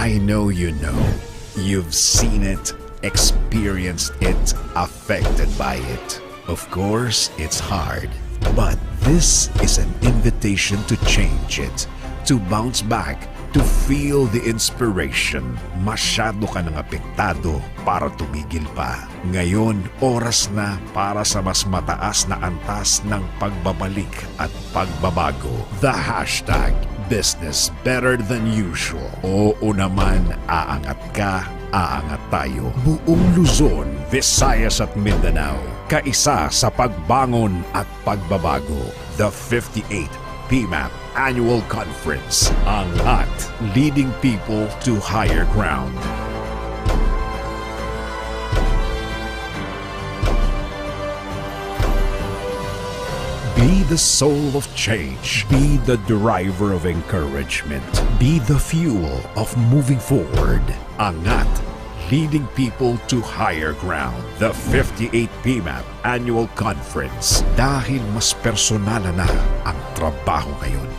I know you know. You've seen it, experienced it, affected by it. Of course, it's hard. But this is an invitation to change it, to bounce back, to feel the inspiration. Masyado ka nang apektado para tumigil pa. Ngayon, oras na para sa mas mataas na antas ng pagbabalik at pagbabago. The hashtag Business Better Than Usual. Oo naman, aangat ka, aangat tayo. Buong Luzon, Visayas at Mindanao. Kaisa sa pagbangon at pagbabago. The 58th PMAP Annual Conference. Angat, leading people to higher ground. Be the soul of change. Be the driver of encouragement. Be the fuel of moving forward. Angat, leading people to higher ground. The 58th PMAP Annual Conference. Dahil mas personal na ang trabaho ngayon.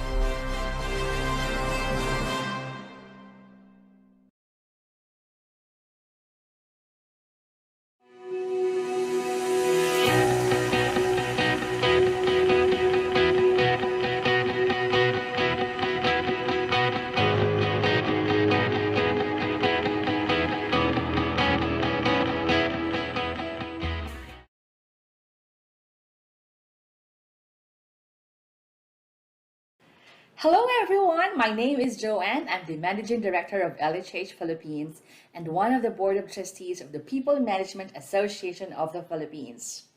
Hello everyone, my name is Joanne. I'm the Managing Director of LHH Philippines and one of the Board of Trustees of the People Management Association of the Philippines.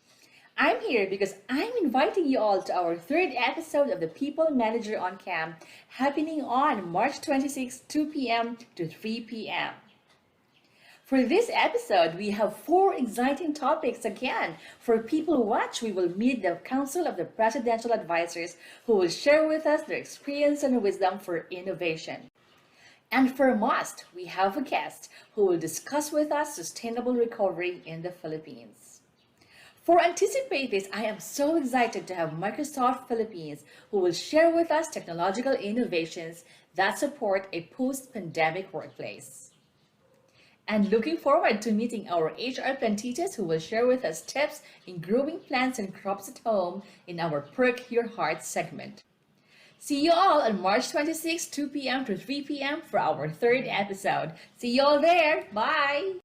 I'm here because I'm inviting you all to our third episode of the People Manager on Cam, happening on March 26, 2 p.m. to 3 p.m. For this episode, we have 4 exciting topics again. For People Watch, we will meet the Council of the Presidential Advisors who will share with us their experience and wisdom for innovation. And for Must, we have a guest who will discuss with us sustainable recovery in the Philippines. For Anticipate This, I am so excited to have Microsoft Philippines who will share with us technological innovations that support a post-pandemic workplace. And looking forward to meeting our HR plantitas who will share with us tips in growing plants and crops at home in our Perk Your Heart segment. See you all on March 26, 2 p.m. to 3 p.m. for our third episode. See you all there. Bye!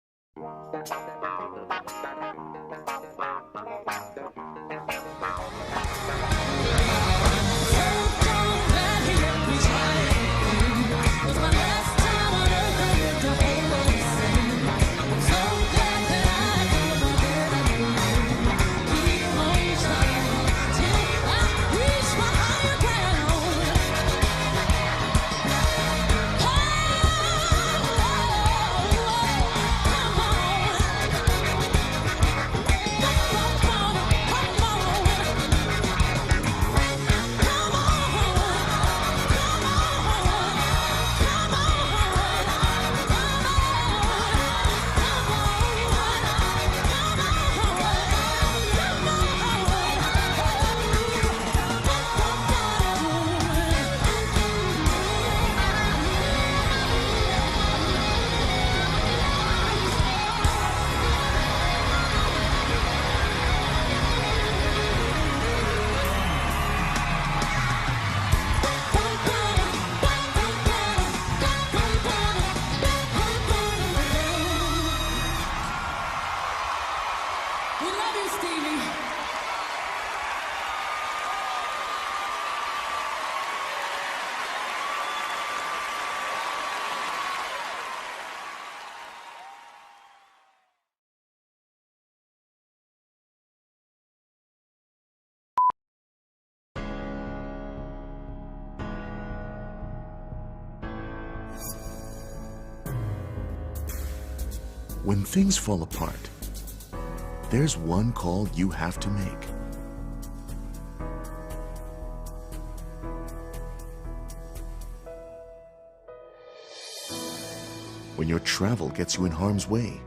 When things fall apart, there's one call you have to make. When your travel gets you in harm's way,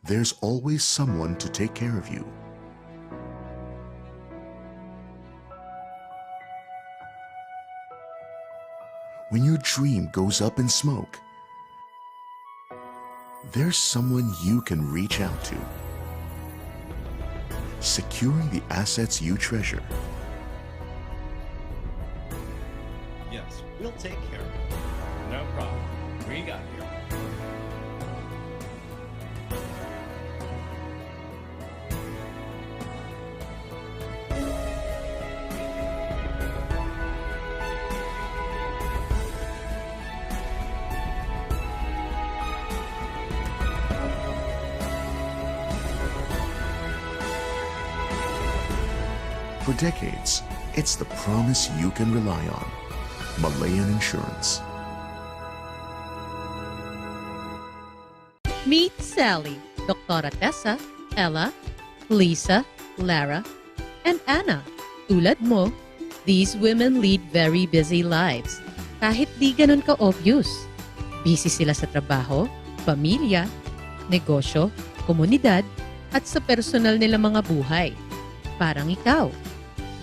there's always someone to take care of you. When your dream goes up in smoke, there's someone you can reach out to. Securing the assets you treasure. Yes, we'll take care of it. No problem. We got you. For decades, it's the promise you can rely on. Malayan Insurance. Meet Sally, Dr. Tessa, Ella, Lisa, Lara, and Anna. Tulad mo, these women lead very busy lives. Kahit di ganun ka-obvious. Busy sila sa trabaho, pamilya, negosyo, komunidad, at sa personal nila mga buhay. Parang ikaw.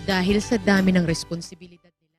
Dahil sa dami ng responsibilidad nila.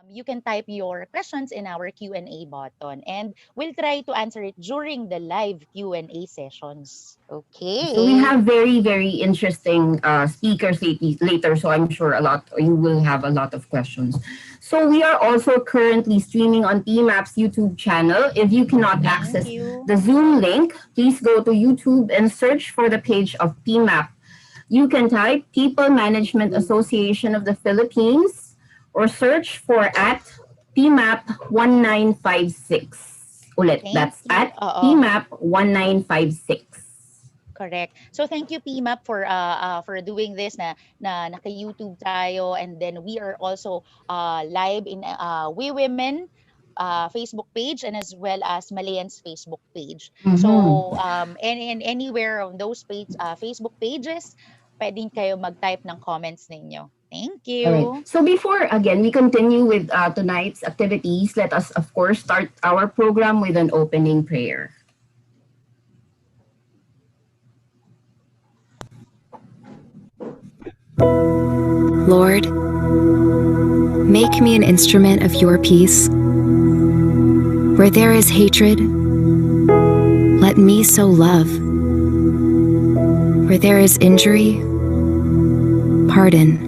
You can type your questions in our Q&A button and we'll try to answer it during the live Q&A sessions. Okay. So we have very, very interesting speakers later. So I'm sure you will have a lot of questions. So we are also currently streaming on PMAP's YouTube channel. If you cannot access the Zoom link, please go to YouTube and search for the page of PMAP. You can type People Management Association of the Philippines or search for at PMAP 1956. Ulit, that's at PMAP 1956. Correct. So thank you PMAP for doing this na naka-YouTube tayo, and then we are also live in We Women Facebook page and as well as Malayan's Facebook page. So and anywhere on those Facebook pages, pwedeng kayo mag-type ng comments ninyo. Thank you. All right. So before, again, we continue with tonight's activities, let us, of course, start our program with an opening prayer. Lord, make me an instrument of your peace. Where there is hatred, let me sow love. Where there is injury, pardon.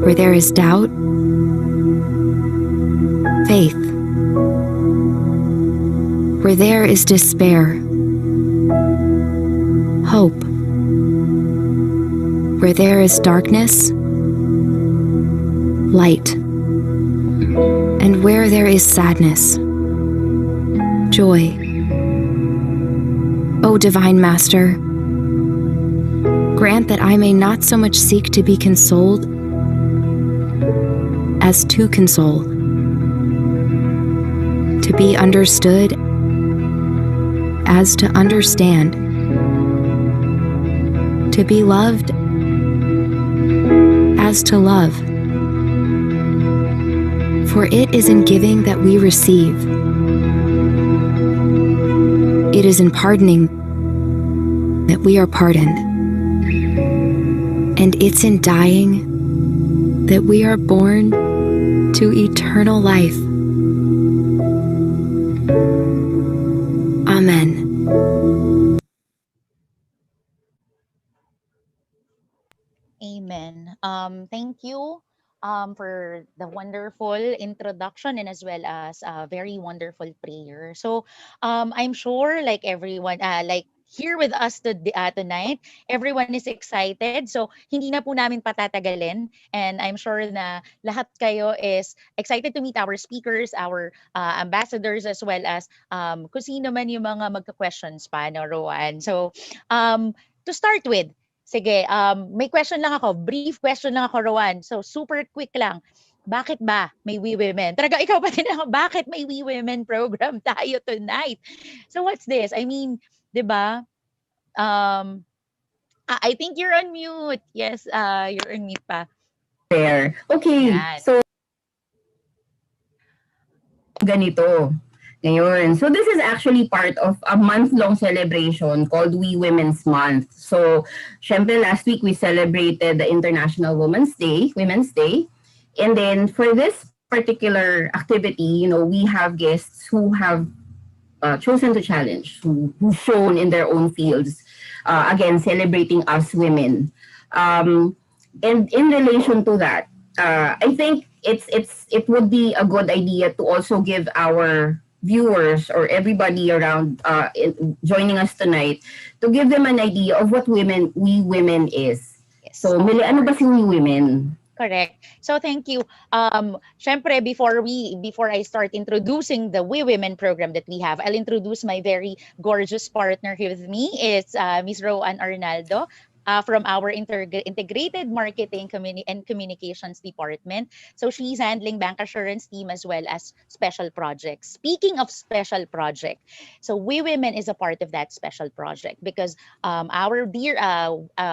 Where there is doubt, faith. Where there is despair, hope. Where there is darkness, light. And where there is sadness, joy. O Divine Master, grant that I may not so much seek to be consoled as to console, to be understood as to understand, to be loved as to love. For it is in giving that we receive. It is in pardoning that we are pardoned. And it's in dying that we are born to eternal life. Amen. Amen. Thank you for the wonderful introduction and as well as a very wonderful prayer. So I'm sure like everyone, like here with us tonight, everyone is excited. So hindi na po namin patatagalin. And I'm sure na lahat kayo is excited to meet our speakers, our ambassadors, as well as kung sino man yung mga magka-questions pa, no, Rowan? So to start with, sige, may question lang ako. Brief question lang ako, Rowan. So, super quick lang. Bakit ba may We Women? Talaga, ikaw pa din ako, bakit may We Women program tayo tonight? So, what's this? I mean, di ba? I think you're on mute. Yes, you're on mute pa. There. Okay. Yan. So, ganito. Ngayon. So this is actually part of a month-long celebration called We Women's Month. So, syempre last week we celebrated the International Women's Day. And then for this particular activity, you know, we have guests who have chosen to challenge, who've shown in their own fields, again, celebrating us women. And in relation to that, I think it would be a good idea to also give our viewers or everybody around joining us tonight to give them an idea of what We Women is. Yes. So, Millie, ano ba si We Women? Correct. So thank you. Syempre, before I start introducing the We Women program that we have, I'll introduce my very gorgeous partner here with me. It's Ms. Rowan Arnaldo. From our integrated marketing and communications department. So she's handling bank assurance team as well as special projects. Speaking of special project, so We Women is a part of that special project because our dear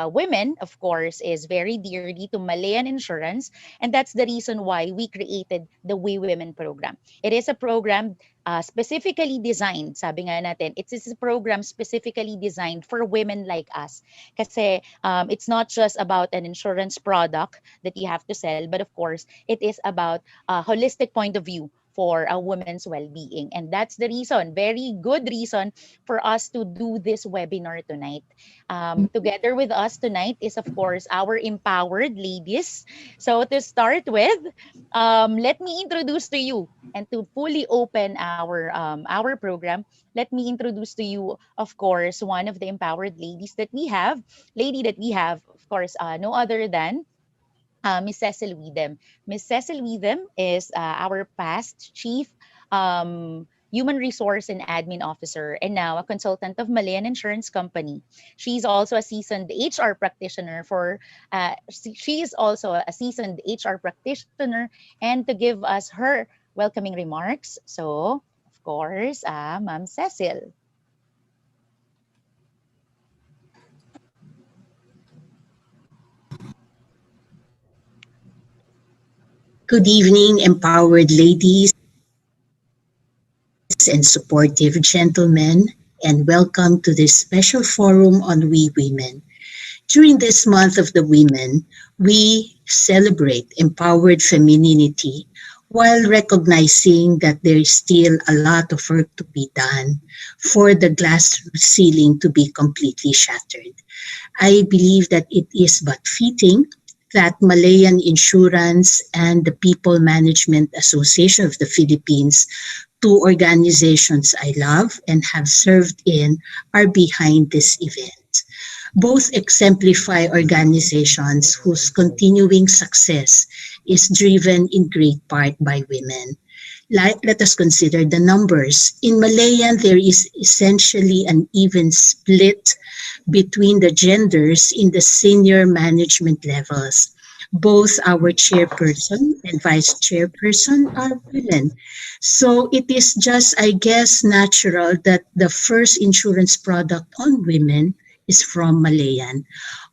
women, of course, is very dearly to Malayan Insurance, and that's the reason why we created the We Women program. It is a program specifically designed, sabi nga natin, it is a program specifically designed for women like us. Kasi it's not just about an insurance product that you have to sell, but of course, it is about a holistic point of view for a woman's well-being. And that's the reason, very good reason for us to do this webinar tonight. Together with us tonight is, of course, our empowered ladies. So to start with, let me introduce to you and to fully open our program, let me introduce to you, of course, one of the empowered ladies that we have, of course, no other than Miss Cecil Weedem. Miss Cecil Weedem is our past chief human resource and admin officer and now a consultant of Malayan Insurance Company. She's also a seasoned HR practitioner she is also a seasoned HR practitioner, and to give us her welcoming remarks. So, of course, Ma'am Cecil. Good evening, empowered ladies and supportive gentlemen, and welcome to this special forum on We Women. During this month of the women, we celebrate empowered femininity while recognizing that there is still a lot of work to be done for the glass ceiling to be completely shattered. I believe that it is but fitting that Malayan Insurance and the People Management Association of the Philippines two organizations I love and have served in are behind this event. Both exemplify organizations whose continuing success is driven in great part by women. Let us consider the numbers. In Malayan, there is essentially an even split between the genders in the senior management levels. Both our chairperson and vice chairperson are women. So it is just, I guess, natural that the first insurance product on women is from Malayan.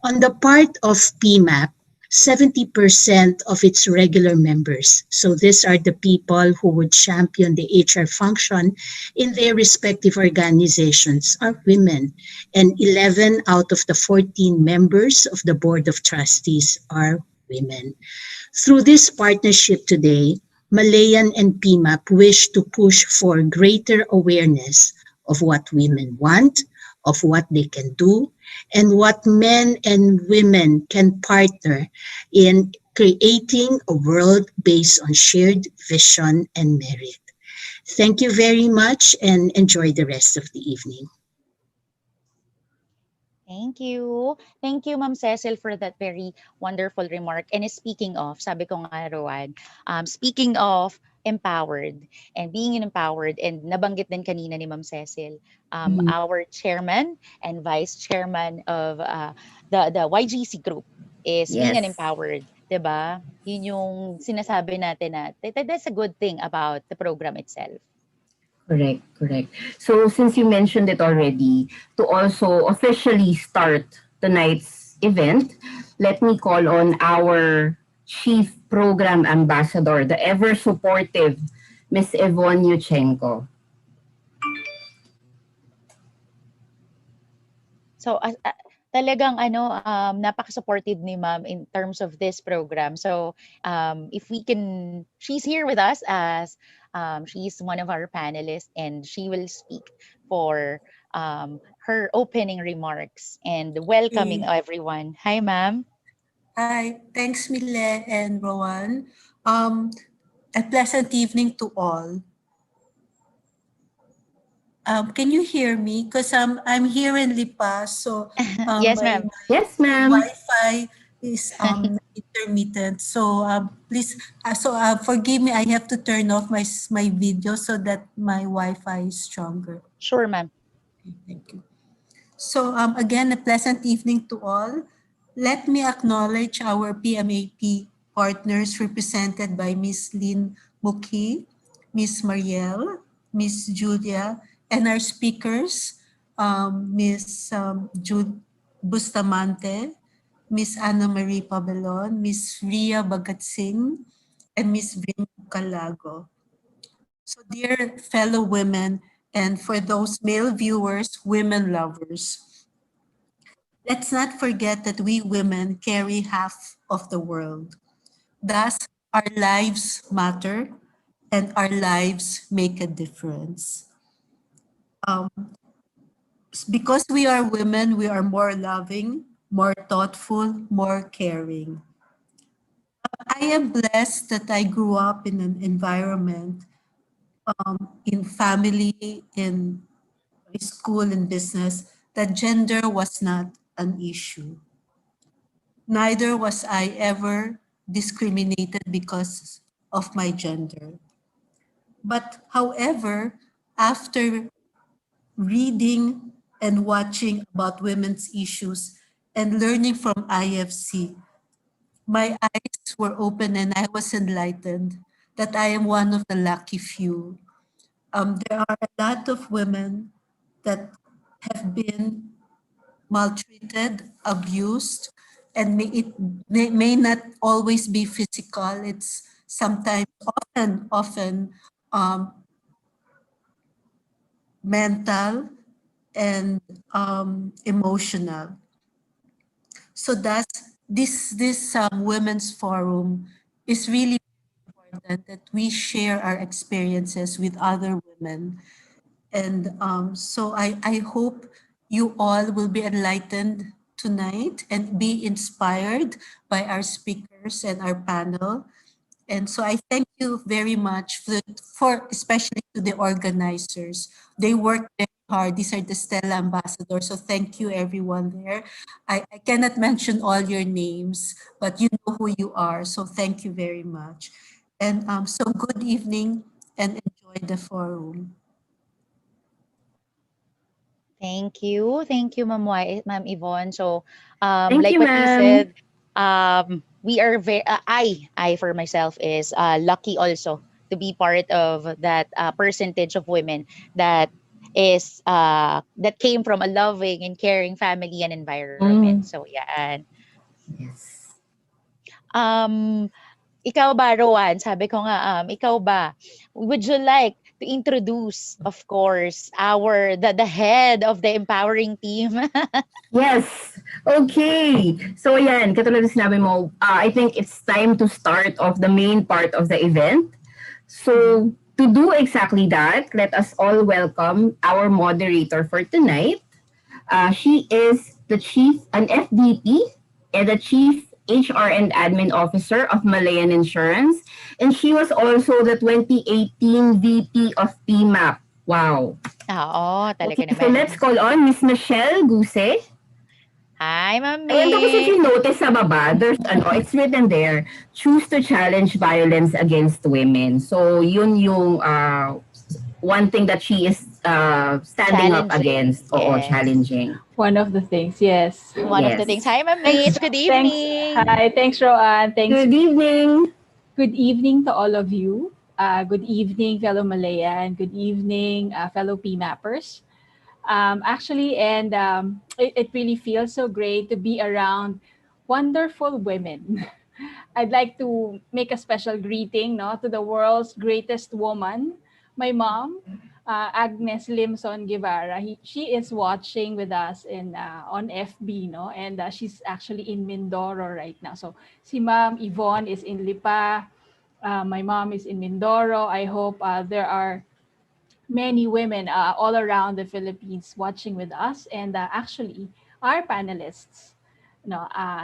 On the part of PMAP, 70% of its regular members, so these are the people who would champion the HR function in their respective organizations, are women. And 11 out of the 14 members of the Board of Trustees are women. Through this partnership today, Malayan and PMAP wish to push for greater awareness of what women want, of what they can do, and what men and women can partner in creating a world based on shared vision and merit. Thank you very much and enjoy the rest of the evening. Thank you. Thank you, Ma'am Cecil, for that very wonderful remark. And speaking of, sabi ko nga, Rowan, speaking of empowered and being empowered, and nabanggit din kanina ni Ma'am Cecil, our chairman and vice chairman of the YGC group is being an Yes. empowered. 'Di ba? Yun yung sinasabi natin na that's a good thing about the program itself. Correct, correct. So since you mentioned it already, to also officially start tonight's event, let me call on our Chief Program Ambassador, the ever supportive Miss Yvonne Yuchenko. So talagang napaka-supportive ni Ma'am in terms of this program. So if we can, she's here with us as she's one of our panelists, and she will speak for her opening remarks and welcoming everyone. Hi, Ma'am. Hi, thanks Mile and Rowan. A pleasant evening to all. Can you hear me? Because I'm here in Lipa, so Yes, ma'am. Yes, ma'am. Wi-Fi is intermittent. So please, forgive me. I have to turn off my video so that my Wi-Fi is stronger. Sure, ma'am. Okay, thank you. So again, a pleasant evening to all. Let me acknowledge our PMAP partners represented by Ms. Lynn Muki, Ms. Marielle, Ms. Julia, and our speakers, Ms. Jude Bustamante, Ms. Anna Marie Pabelon, Ms. Ria Bagatsing, and Ms. Vin Calago. So dear fellow women, and for those male viewers, women lovers, let's not forget that we women carry half of the world. Thus, our lives matter and our lives make a difference. Because we are women, we are more loving, more thoughtful, more caring. I am blessed that I grew up in an environment, in family, in school and business, that gender was not an issue. Neither was I ever discriminated because of my gender. But however, after reading and watching about women's issues and learning from IFC, my eyes were open and I was enlightened that I am one of the lucky few. There are a lot of women that have been maltreated, abused, and it may not always be physical. It's sometimes often mental and emotional. So that's this women's forum is really important that we share our experiences with other women. And so I hope you all will be enlightened tonight and be inspired by our speakers and our panel. And so I thank you very much for especially to the organizers. They work very hard. These are the Stella ambassadors. So thank you everyone there. I cannot mention all your names, but you know who you are. So thank you very much. And so good evening and enjoy the forum. Thank you, Ma'am Yvonne. So, Thank like you, what you ma'am. said, we are very. I for myself is lucky also to be part of that percentage of women that is that came from a loving and caring family and environment. Mm, So yeah, and yes. um, ikaw ba, Rowan? Sabi ko nga, ikaw ba? Would you like to introduce, of course, the head of the empowering team? Yes. Okay. So ayan, katulad ng sinabi mo, I think it's time to start off the main part of the event. So to do exactly that, let us all welcome our moderator for tonight. She is an FDP and the Chief HR and Admin Officer of Malayan Insurance. And she was also the 2018 VP of PMAP. Wow. Oo, talaga Okay, so let's naman. call on Miss Michelle Guse. Hi, Ayan, tapos if you Mami! notice sa baba, it's written there, choose to challenge violence against women. So yun yung one thing that she is standing up Challenging. against. Oo, Yes. challenging. One of the things, yes. One of the things. Yes. Hi, Mami! It's good Thanks. evening! Hi, thanks, Roanne. Thanks. Good evening. Good evening to all of you. Good evening, fellow Malaya, and good evening, fellow PMAppers. It really feels so great to be around wonderful women. I'd like to make a special greeting, no, to the world's greatest woman, my mom, Agnes Limson Guevara. She is watching with us in on FB, no, and she's actually in Mindoro right now. So, si Ma'am Yvonne is in Lipa. My mom is in Mindoro. I hope there are many women all around the Philippines watching with us. And actually, our panelists,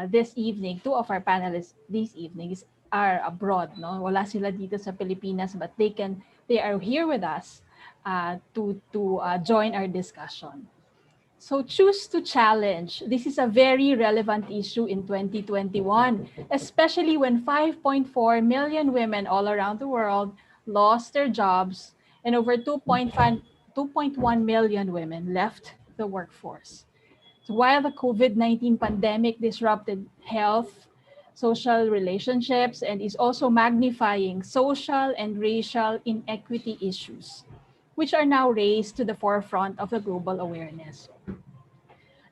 this evening, two of our panelists this evening are abroad. No, wala sila dito sa Pilipinas, but they are here with us to join our discussion. So choose to challenge. This is a very relevant issue in 2021, especially when 5.4 million women all around the world lost their jobs and over 2.1 million women left the workforce. So while the COVID-19 pandemic disrupted health, social relationships, and is also magnifying social and racial inequity issues, which are now raised to the forefront of the global awareness.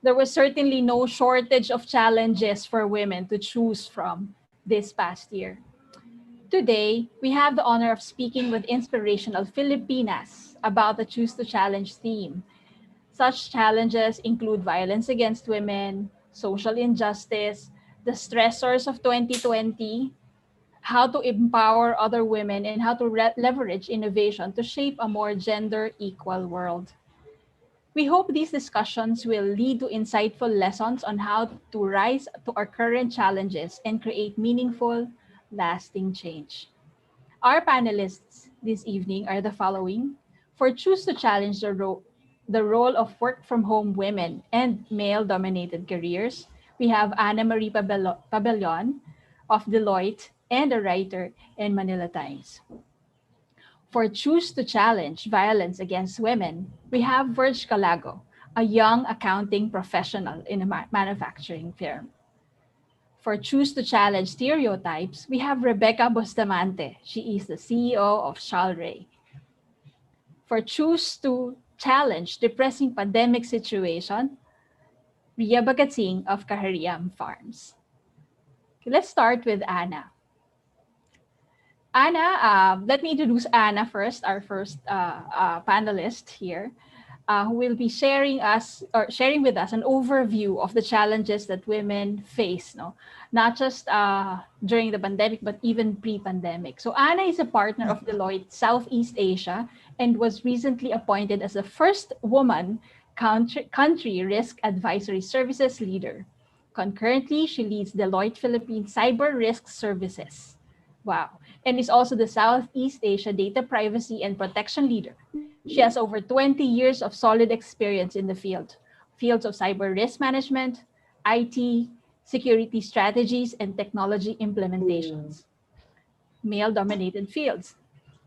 There was certainly no shortage of challenges for women to choose from this past year. Today, we have the honor of speaking with inspirational Filipinas about the Choose to Challenge theme. Such challenges include violence against women, social injustice, the stressors of 2020, how to empower other women, and how to leverage innovation to shape a more gender equal world. We hope these discussions will lead to insightful lessons on how to rise to our current challenges and create meaningful, lasting change. Our panelists this evening are the following. For Choose to Challenge the role of work from home women and male dominated careers, we have Ana Marie Pabellon of Deloitte and a writer in Manila Times. For Choose to Challenge Violence Against Women, we have Verge Calago, a young accounting professional in a manufacturing firm. For Choose to Challenge Stereotypes, we have Rebecca Bustamante. She is the CEO of Shalray. For Choose to Challenge Depressing Pandemic Situation, Ria Bagatsing of Kahariam Farms. Okay, let's start with Ana. Ana, let me introduce Ana first, our first panelist here, who will be sharing with us an overview of the challenges that women face, no, not just during the pandemic, but even pre-pandemic. So Ana is a partner of Deloitte Southeast Asia and was recently appointed as the first woman country risk advisory services leader. Concurrently, she leads Deloitte Philippines Cyber Risk Services. Wow. And is also the Southeast Asia Data Privacy and Protection Leader. She has over 20 years of solid experience in the fields of cyber risk management, IT, security strategies, and technology implementations. Male-dominated fields.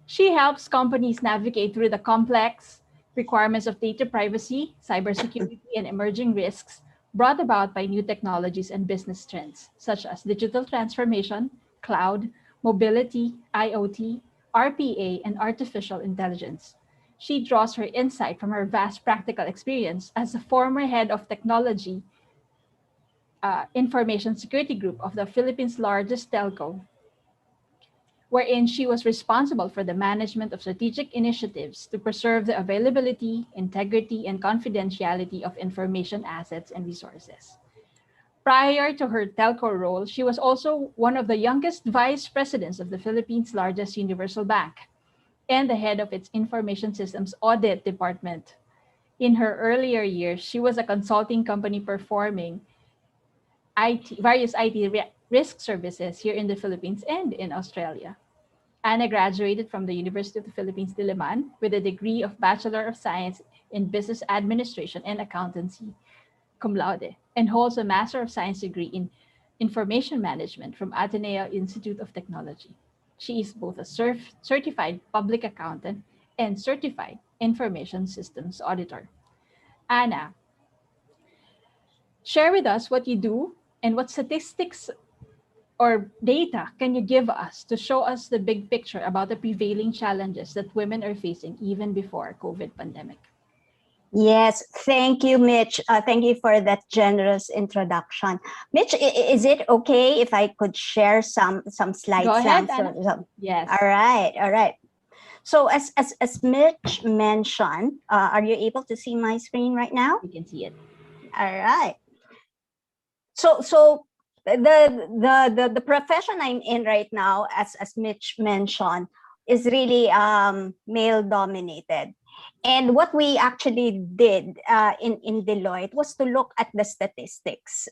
She helps companies navigate through the complex requirements of data privacy, cybersecurity, and emerging risks brought about by new technologies and business trends, such as digital transformation, cloud, mobility, IoT, RPA, and artificial intelligence. She draws her insight from her vast practical experience as a former head of technology information security group of the Philippines' largest telco, wherein she was responsible for the management of strategic initiatives to preserve the availability, integrity, and confidentiality of information assets and resources. Prior to her telco role, she was also one of the youngest vice presidents of the Philippines' largest universal bank and the head of its information systems audit department. In her earlier years, she was a consulting company performing various IT risk services here in the Philippines and in Australia. Anna graduated from the University of the Philippines, Diliman, with a degree of Bachelor of Science in Business Administration and Accountancy, cum laude, and holds a Master of Science degree in Information Management from Ateneo Institute of Technology. She is both a certified public accountant and certified information systems auditor. Anna, share with us what you do and what statistics or data can you give us to show us the big picture about the prevailing challenges that women are facing even before COVID pandemic? Yes, thank you, Mitch. Thank you for that generous introduction. Mitch, is it okay if I could share some slides? Go ahead, Anna. Yes. All right. So as Mitch mentioned, are you able to see my screen right now? You can see it. All right. So the profession I'm in right now, as Mitch mentioned, is really male dominated. And what we actually did in Deloitte was to look at the statistics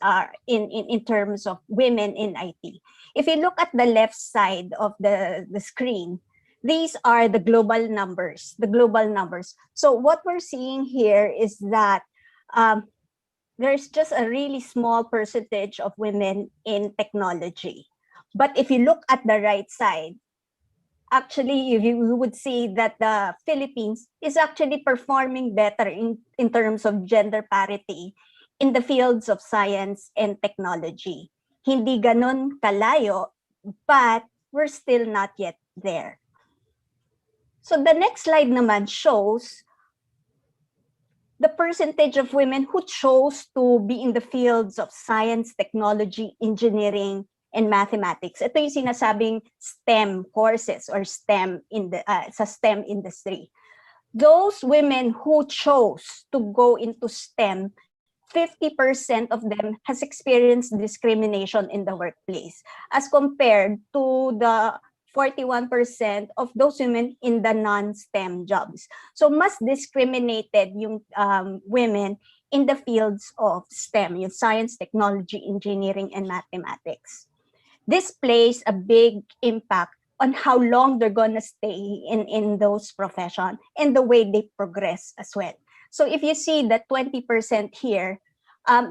in terms of women in IT. If you look at the left side of the screen, these are the global numbers. So what we're seeing here is that there's just a really small percentage of women in technology. But if you look at the right side, actually, you would see that the Philippines is actually performing better in terms of gender parity in the fields of science and technology. Hindi ganun kalayo, but we're still not yet there. So the next slide naman shows the percentage of women who chose to be in the fields of science, technology, engineering, and mathematics. Ito yung sinasabing STEM courses or STEM sa STEM industry. Those women who chose to go into STEM, 50% of them has experienced discrimination in the workplace as compared to the 41% of those women in the non-STEM jobs. So mas discriminated yung women in the fields of STEM, yung science, technology, engineering, and mathematics. This plays a big impact on how long they're gonna stay in those professions and the way they progress as well. So if you see that 20% here,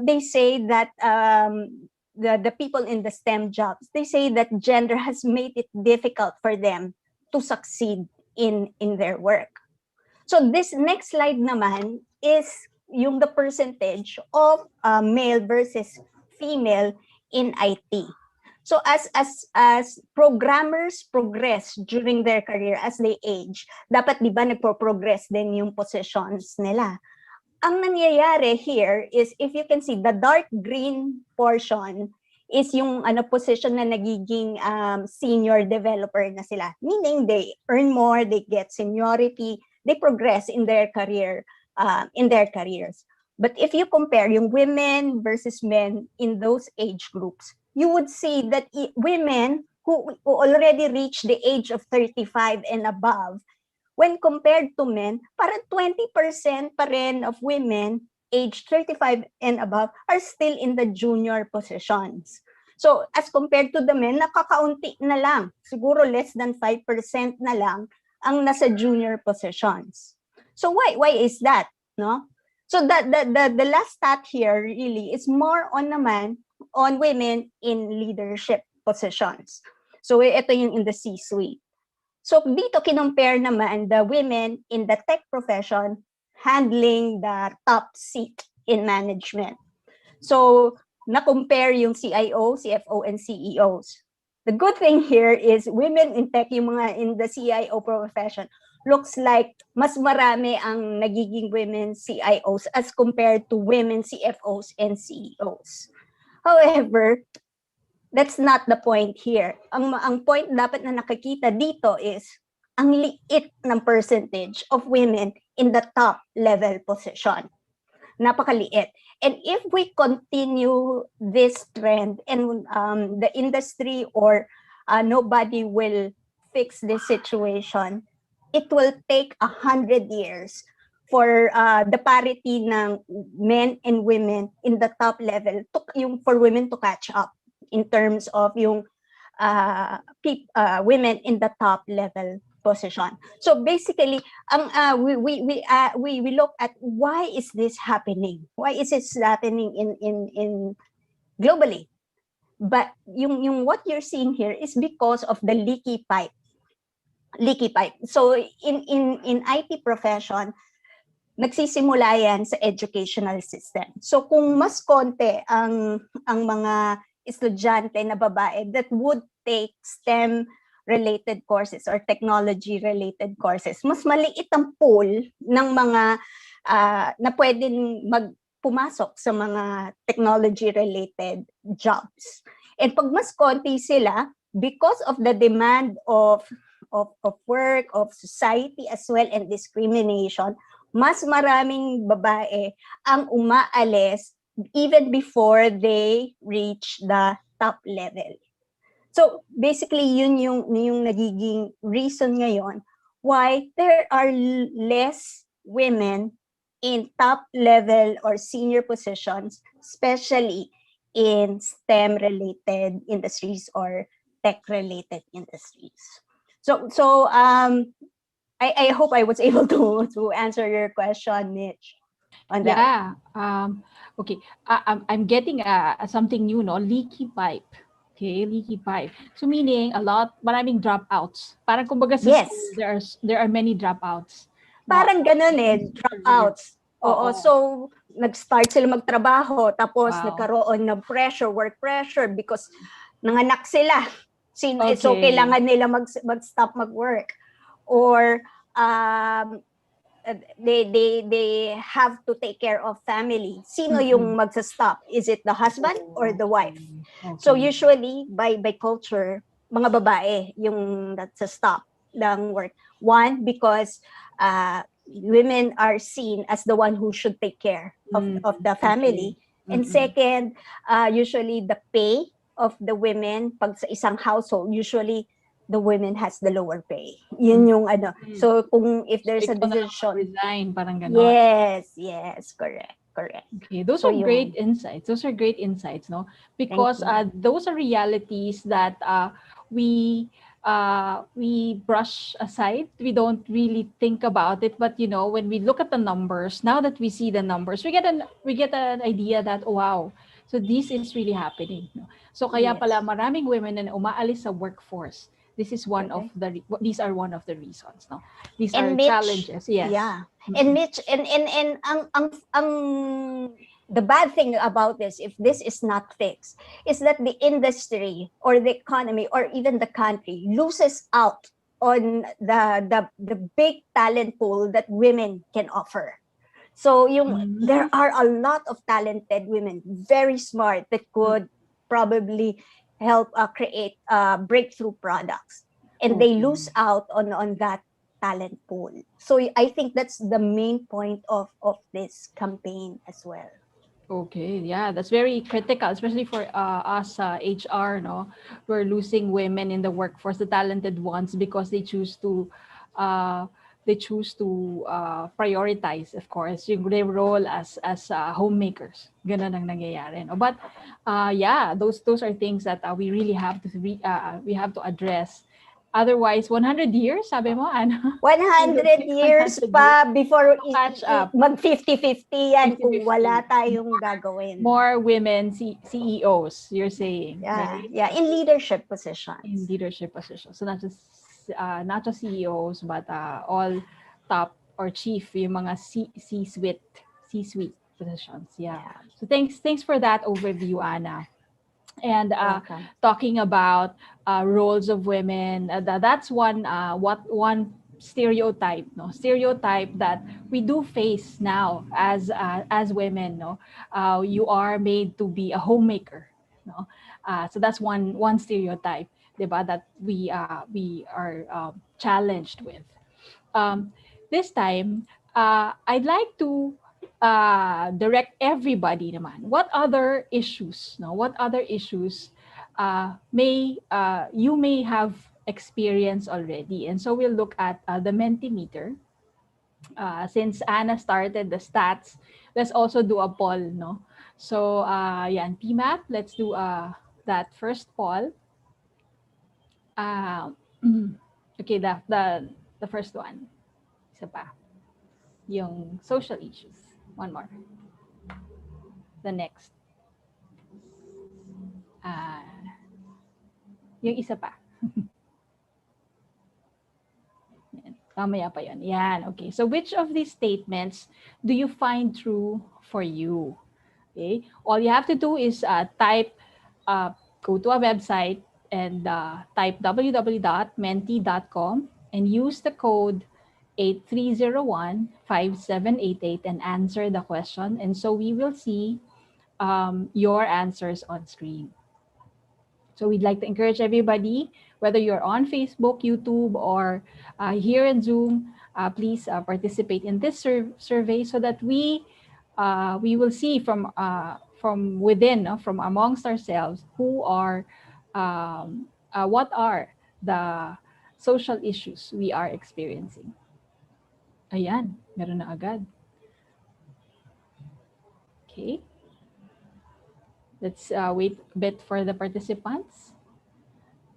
they say that the people in the STEM jobs, they say that gender has made it difficult for them to succeed in their work. So this next slide naman is yung the percentage of male versus female in IT. So as programmers progress during their career, as they age, dapat di ba nagpo-progress din yung positions nila. Ang nangyayari here is, if you can see, the dark green portion is yung position na nagiging senior developer na sila. Meaning they earn more, they get seniority, they progress in their career, in their careers. But if you compare yung women versus men in those age groups, you would see that women who already reached the age of 35 and above, when compared to men, parang 20% pa rin of women aged 35 and above are still in the junior positions. So as compared to the men, nakakaunti na lang. Siguro less than 5% na lang ang nasa junior positions. So why is that? No? So the last stat here really is more on naman on women in leadership positions. So ito yung in the C-suite. So dito kinumpare naman the women in the tech profession handling the top seat in management. So na-compare yung CIO, CFO, and CEOs. The good thing here is women in tech, yung mga in the CIO profession, looks like mas marami ang nagiging women CIOs as compared to women CFOs and CEOs. However, that's not the point here. Ang point dapat na nakikita dito is ang liit ng percentage of women in the top level position. Napakaliit. And if we continue this trend and the industry or nobody will fix this situation, it will take 100 years for the parity ng men and women in the top level, for women to catch up in terms of yung women in the top level position. So basically, we look at why is this happening? Why is it happening in globally? But yung what you're seeing here is because of the leaky pipe. So in IT profession, nagsisimula yan sa educational system. So kung mas konti ang mga estudyante na babae that would take STEM related courses or technology related courses, mas maliit ang pool ng mga na pwedeng pumasok sa mga technology related jobs. And pag mas konti sila, because of the demand of work, of society as well, and discrimination, mas maraming babae ang umaalis even before they reach the top level. So basically, yun yung nagiging reason ngayon why there are less women in top level or senior positions, especially in STEM-related industries or tech-related industries. So I hope I was able to answer your question, Mitch, on that. Yeah. Okay. I'm getting something new, no? Leaky pipe. Okay, leaky pipe. So meaning maraming dropouts. Parang kumbaga sa school, there are many dropouts. Parang ganun dropouts. Oo, so nag-start sila magtrabaho tapos nagkaroon ng work pressure because nanganak sila. So kailangan nila mag-stop mag-work. Or they have to take care of family. Sino yung magsa-stop? Is it the husband or the wife? Okay. So usually by culture, mga babae yung nagsa-stop ng work. One, because women are seen as the one who should take care of the family. Okay. And second, usually the pay of the women pag sa isang household, usually the women has the lower pay. Yun yung ano. So kung if there's a decision, resign, parang ganon. Yes, correct. Okay, those are great insights. Those are great insights, no? Because those are realities that we brush aside. We don't really think about it. But when we look at the numbers, now that we see the numbers, we get an idea that wow, so this is really happening. No? So kaya pala maraming women na umaalis sa workforce. These are one of the reasons, no? These are Mitch, challenges. Yes. Yeah. And Mitch, and the bad thing about this, if this is not fixed, is that the industry or the economy or even the country loses out on the big talent pool that women can offer. So there are a lot of talented women, very smart, that could probably help create breakthrough products, and they lose out on that talent pool. So I think that's the main point of this campaign as well. Okay, yeah, that's very critical, especially for us HR. No, we're losing women in the workforce, the talented ones, because they choose to they choose to prioritize, of course, yung their role as homemakers. Ganun ang nangyayari. No? But yeah, those are things that we really have to we have to address. Otherwise, 100 years, sabi mo, ano? 100 years pa before catch up. Mag 50-50 yan kung wala tayong gagawin. More women CEOs, you're saying. Yeah, right? yeah, in leadership positions. In leadership positions. So not just CEOs, but all top or chief, yung mga C-suite positions. Yeah. So thanks for that overview, Anna. And talking about roles of women, that's one stereotype that we do face now as women. No, you are made to be a homemaker. No, so that's one stereotype, diba, that we are challenged with. This time, I'd like to direct everybody naman. What other issues you may have experienced already? And so we'll look at the Mentimeter. Since Anna started the stats, let's also do a poll, no? So yan, PMAP, let's do that first poll. Okay, the first one. Isa pa. Yung social issues. One more. The next. Yung isa pa. Mamaya pa yun. Yan. Okay. So which of these statements do you find true for you? Okay. All you have to do is go to a website and type www.menti.com and use the code 8301-5788 and answer the question. And so we will see your answers on screen. So we'd like to encourage everybody, whether you're on Facebook, YouTube, or here in Zoom, please participate in this survey so that we will see from within, from amongst ourselves, what are the social issues we are experiencing. Ayan, meron na agad. Okay. Let's wait a bit for the participants.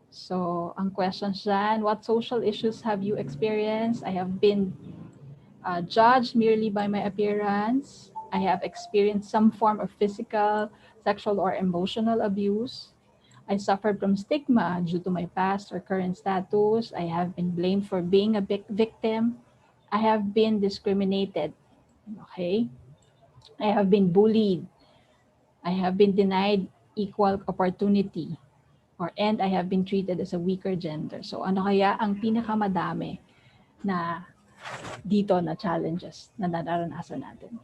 So, ang questions dyan, what social issues have you experienced? I have been judged merely by my appearance. I have experienced some form of physical, sexual, or emotional abuse. I suffered from stigma due to my past or current status. I have been blamed for being a victim. I have been discriminated. Okay. I have been bullied. I have been denied equal opportunity. And I have been treated as a weaker gender. So ano kaya ang pinakamadami na dito na challenges na nararanasan natin?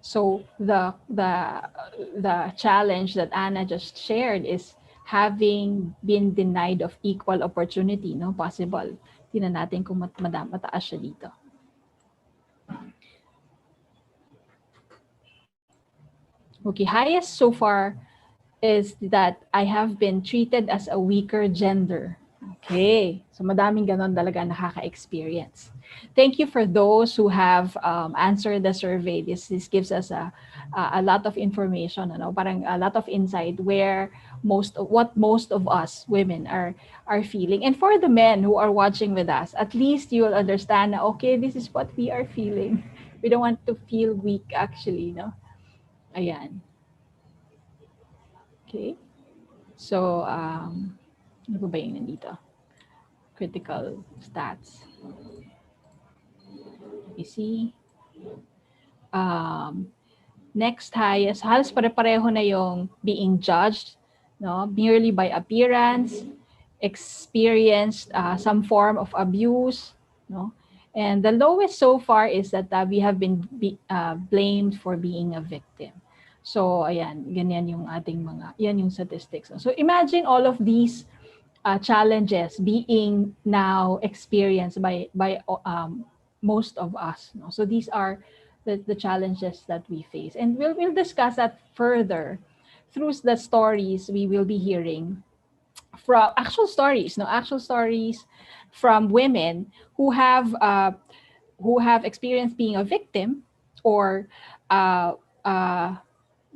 So the challenge that Anna just shared is having been denied of equal opportunity, no? Possible. Tingnan natin kung mataas siya dito. Okay, highest so far is that I have been treated as a weaker gender. Okay, so madaming ganon talaga nakaka-experience. Thank you for those who have answered the survey. This gives us a lot of information, ano? Parang a lot of insight where what most of us women are feeling. And for the men who are watching with us, at least you will understand na, okay, this is what we are feeling. We don't want to feel weak actually, no? Ayan. Okay. So, ano ba yung nandito? Critical stats. You see? Next highest, halos pare-pareho na yung being judged, no? Merely by appearance, experienced some form of abuse, no? And the lowest so far is that we have been blamed for being a victim. So, ayan, ganyan yung ating yan yung statistics. So, imagine all of these challenges being now experienced by most of us. No? So, these are the challenges that we face. And we'll discuss that further through the stories we will be hearing from actual stories, from women who have experienced being a victim or uh, uh,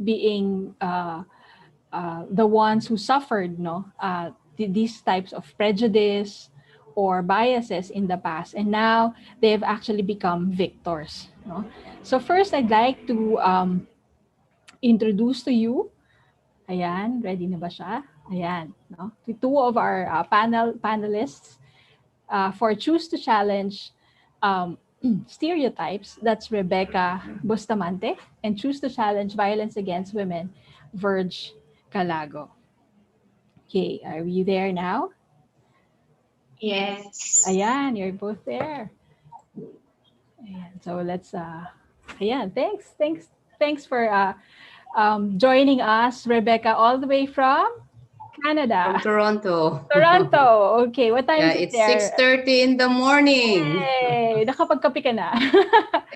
being the ones who suffered these types of prejudice or biases in the past, and now they've actually become victors. No? So first, I'd like to introduce to you. Ayan, ready na ba siya? Ayan, no? To two of our panelists for Choose to Challenge Stereotypes. That's Rebecca Bustamante, and Choose to Challenge Violence Against Women, Verge Calago. Okay, are you there now? Yes. Ayan, you're both there. Ayan, so let's, ayan, thanks for joining us, Rebecca, all the way from Canada. From Toronto. Toronto. Okay, what time Yeah, is it it's there? 6:30 in the morning. Hey, nakapagkape ka na.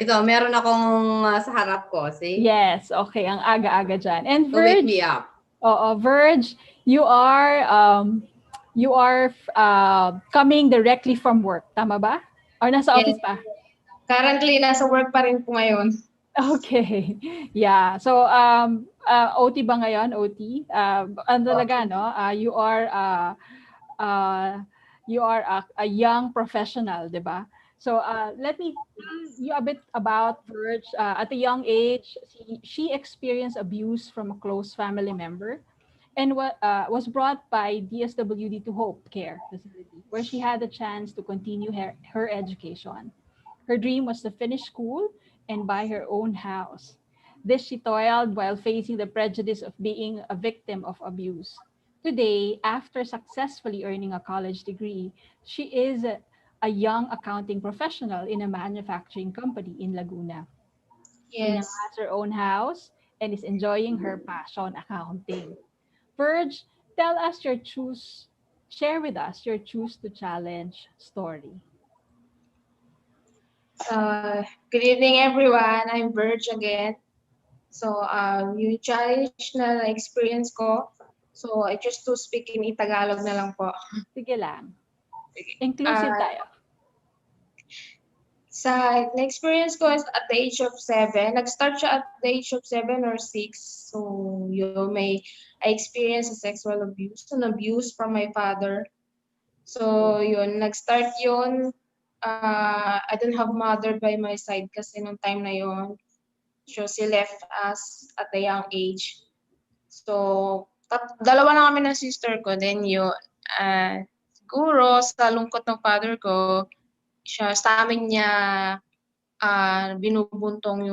Ito, meron akong sa harap ko, see? Yes, okay, ang aga-aga dyan. And To wake Verge, me up. Verge, you are coming directly from work, tama ba? Or nasa office pa? Currently, nasa work pa rin po ngayon. Okay. Yeah. So OT ba ngayon? OT? Ano talaga, no? You are a young professional, 'di ba? So let me tell you a bit about Verge. At a young age, she experienced abuse from a close family member and was brought by DSWD to Hope Care facility, where she had the chance to continue her education. Her dream was to finish school and buy her own house. This she toiled while facing the prejudice of being a victim of abuse. Today, after successfully earning a college degree, she is a young accounting professional in a manufacturing company in Laguna. She now Yes. has her own house and is enjoying her passion, accounting. Verge, share with us your choose to challenge story. Good evening, everyone. I'm Verge again. So, yung challenge na experience ko, so I choose to speak in Tagalog na lang po. Sige lang. Inclusive tayo. Sa na-experience ko is at the age of 7. Nag-start siya at the age of 7 or 6. So, I experienced a sexual abuse, an abuse from my father. So, yun, nag-start yun. I don't have mother by my side kasi nung time na yun. So, she left us at a young age. So, dalawa na kami ng sister ko. Then yun, siguro sa lungkot ng father ko, siya sa amin niya binubuntong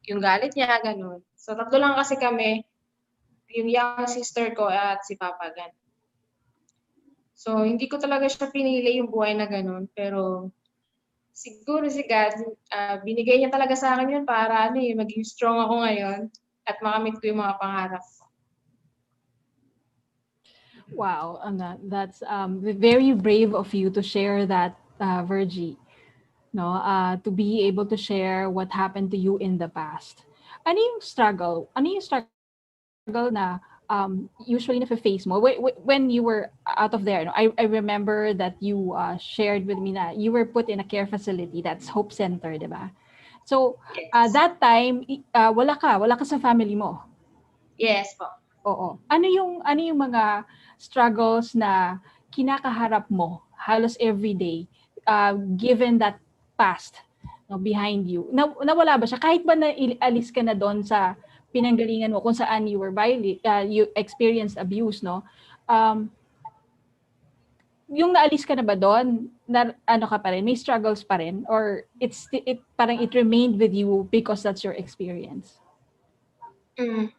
yung galit niya, ganun. So, tatlo lang kasi kami, yung young sister ko at si Papa, ganun. So, hindi ko talaga siya pinili yung buhay na ganun, pero siguro si God, binigay niya talaga sa akin yun para maging strong ako ngayon at makamit ko yung mga pangarap ko. Wow, that's very brave of you to share that, Virgie. No, to be able to share what happened to you in the past. Ano yung struggle? Ano yung struggle na usually na-face mo when you were out of there? No? I remember that you shared with me na you were put in a care facility, that's Hope Center, di ba? So, that time, wala ka sa family mo? Yes po. Oo. Ano yung mga struggles na kinakaharap mo halos every day, given that past behind you? Nawala ba siya? Kahit ba naalis ka na doon sa pinanggalingan mo kung saan you were you experienced abuse, no? Yung naalis ka na ba doon, ano ka pa rin, may struggles pa rin, or parang it remained with you because that's your experience? Okay.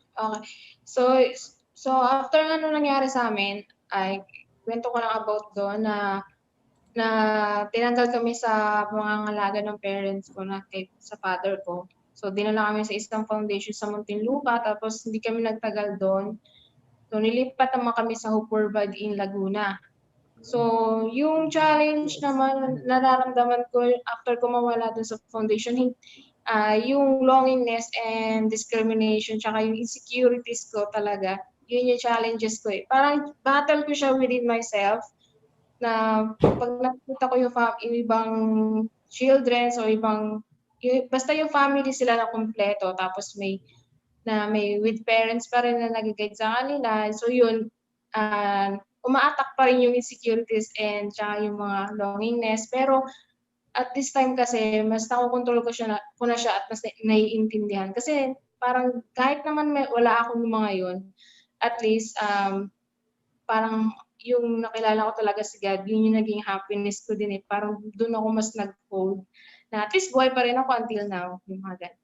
So after nangyari sa amin, ay kwento ko lang about doon na tinanggal kami sa pangangalaga ng parents ko sa father ko. So dinala kami sa isang foundation sa Muntinlupa, tapos hindi kami nagtagal doon. So nilipat naman kami sa Hope Worldwide in Laguna. So yung challenge naman nararamdaman ko after ko mawala doon sa foundation, yung loneliness and discrimination, tsaka yung insecurities ko talaga yun yung challenges ko eh. Parang battle ko siya within myself na pag nakita ko yung ibang children o basta yung family sila na kumpleto tapos may with parents pa rin na nag-guide sa kanila. So yun, umaatak pa rin yung insecurities and tsaka yung mga longingness. Pero at this time kasi, mas nakokontrol ko na siya at mas naiintindihan. Kasi parang kahit naman wala akong mga yun, at least parang yung nakilala ko talaga si God, yun yung naging happiness ko din eh. Parang doon ako mas nag-hold na at least buhay pa rin ako until now. Yung mga ganun.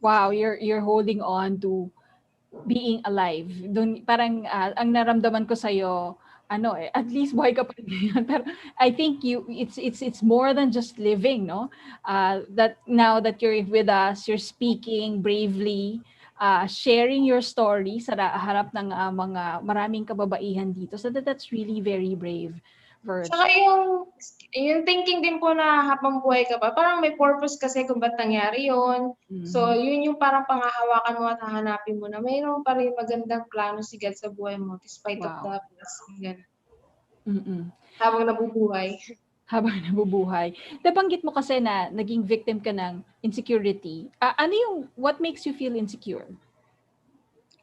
Wow, you're holding on to being alive. Doon parang ang naramdaman ko sa at least buhay ka pa rin ngayon. Pero I think it's more than just living, no? That now that you're with us, you're speaking bravely, sharing your story sa harap ng mga maraming kababaihan dito. So that's really very brave. Saka yung thinking din po na habang buhay ka pa, parang may purpose kasi kung ba't nangyari yun. So, yun yung parang pangahawakan mo at hahanapin mo na mayroon pa rin magandang plano si God sa buhay mo despite of the blessing. Habang nabubuhay. Habang nabubuhay. Nabanggit mo kasi na naging victim ka ng insecurity. What makes you feel insecure?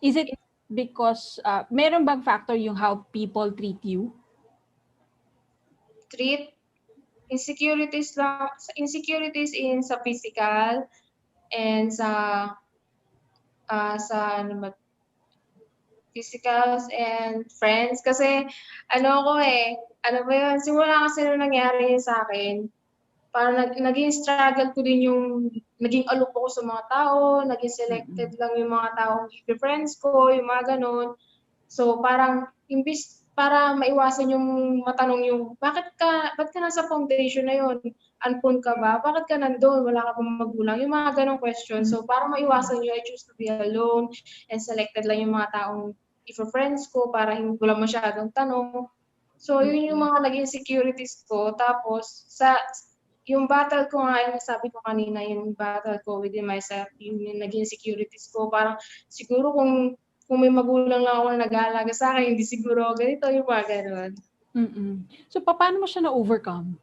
Is it because, meron bang factor yung how people treat you? Insecurities in sa physical and sa physicals and friends kasi simula kasi nung nangyari sa akin parang naging struggle ko din yung naging aloof ako sa mga tao, naging selected lang yung mga taong friends ko, yung mga ganun. So parang imbis para maiwasan yung matanong yung ba't ka nasa foundation na yun? Unfun ka ba? Bakit ka nandun? Wala ka pang magulang? Yung mga ganong questions. So para maiwasan yun, I choose to be alone and selected lang yung mga taong friends ko para wala masyadong tanong. So yun yung mga naging insecurities ko. Tapos yung battle ko nga, yung sabi ko kanina, yung battle ko within myself, yung naging insecurities ko. Parang siguro kung may magulang lang ako na nag-aalaga sa akin, hindi siguro ganito yung mga gano'n. So, paano mo siya na-overcome?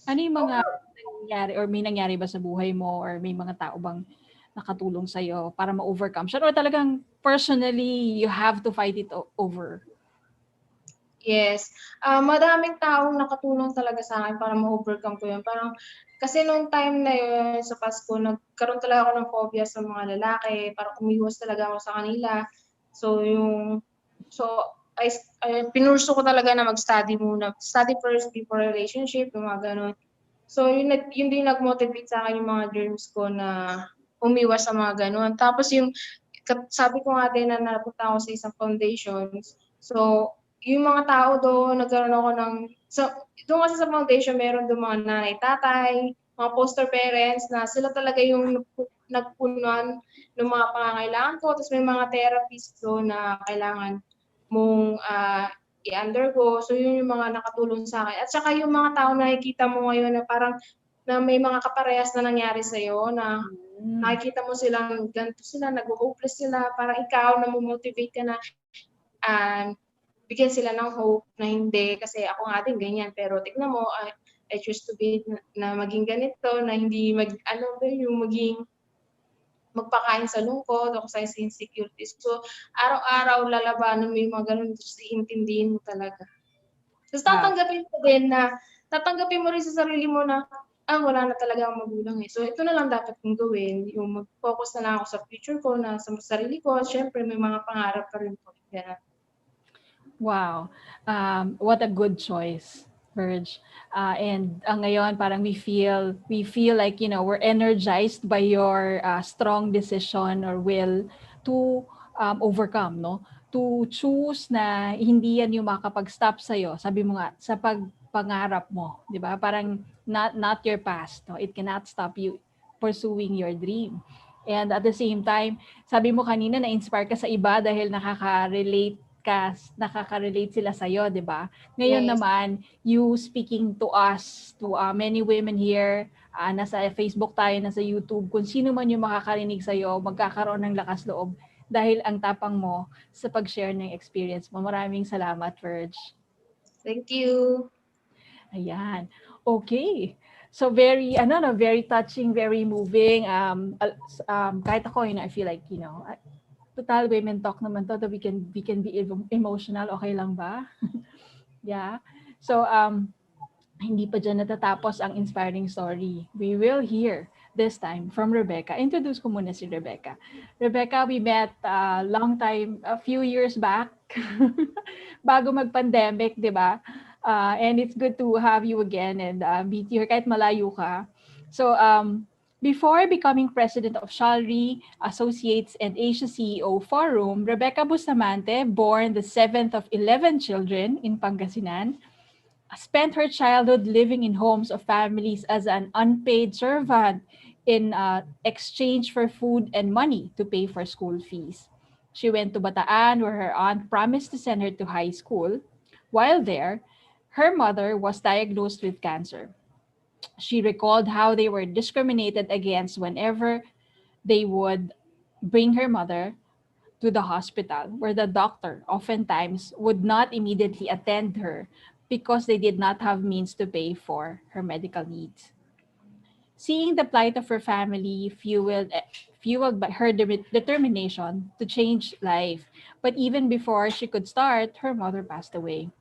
Ano yung mga nangyari or may nangyari ba sa buhay mo or may mga tao bang nakatulong sa'yo para ma-overcome siya? Or talagang personally, you have to fight it over? Yes. Madaming taong nakatulong talaga sa akin para ma-overcome ko yun. Parang, kasi nung time na yun, sa Pasko, nagkaroon talaga ako ng phobia sa mga lalaki. Parang umiwas talaga ako sa kanila. So, pinurso ko talaga na mag-study muna. Study first before relationship, yung mga ganun. So, yun din nag-motivate sa akin yung mga dreams ko na umiwas sa mga ganun. Tapos sabi ko nga din na napunta ako sa isang foundation. So, yung mga tao doon, nagkaroon ako doon kasi sa foundation, meron doon mga nanay, tatay, mga foster parents na sila talaga yung nagpunuan ng mga pangangailangan ko. Tapos may mga therapists doon na kailangan mong i-undergo. So yun yung mga nakatulong sa akin. At saka yung mga tao na nakikita mo ngayon na parang na may mga kaparehas na nangyari sa'yo na nakikita mo silang ganito sila, nag-hopeless sila, parang ikaw na motivate ka na bigyan sila ng hope na hindi kasi ako nga din ganyan pero tignan mo I choose to be na maging ganito na hindi maging magpakain sa lungkot o sa insecurities. So araw-araw lalabanan mo yung mga ganun tapos iintindihin mo talaga. Tapos tatanggapin mo rin sa sarili mo na wala na talaga ang magulang eh. So ito na lang dapat kong gawin, yung mag-focus na lang ako sa future ko, na sa sarili ko. Siyempre may mga pangarap pa rin po. Ganun. Wow. What a good choice, Verge. And ngayon parang we feel like, we're energized by your strong decision or will to overcome, no? To choose na hindi yan yung makakapag-stop sa'yo. Sabi mo nga, sa pagpangarap mo, di ba? Parang not your past, no? It cannot stop you pursuing your dream. And at the same time, sabi mo kanina na-inspire ka sa iba dahil nakaka-relate sila sa'yo, di ba? Ngayon naman, you speaking to us, to many women here, nasa Facebook tayo, nasa YouTube, kung sino man yung makakarinig sa'yo, magkakaroon ng lakas loob dahil ang tapang mo sa pag-share ng experience mo. Maraming salamat, Verge. Thank you. Ayan. Okay. So very very touching, very moving. Kahit ako, I feel like, total women talk naman to, that we can be emotional. Okay lang ba? Yeah. So hindi pa dyan natatapos ang inspiring story. We will hear this time from Rebecca. Introduce ko muna si Rebecca. Rebecca, we met a few years back, bago mag-pandemic, di ba? And it's good to have you again and meet you kahit malayo ka. So before becoming president of Shalri Associates and Asia CEO Forum, Rebecca Bustamante, born the 7th of 11 children in Pangasinan, spent her childhood living in homes of families as an unpaid servant in exchange for food and money to pay for school fees. She went to Bataan, where her aunt promised to send her to high school. While there, her mother was diagnosed with cancer. She recalled how they were discriminated against whenever they would bring her mother to the hospital, where the doctor oftentimes would not immediately attend her because they did not have means to pay for her medical needs. Seeing the plight of her family fueled by her determination to change life. But even before she could start, her mother passed away.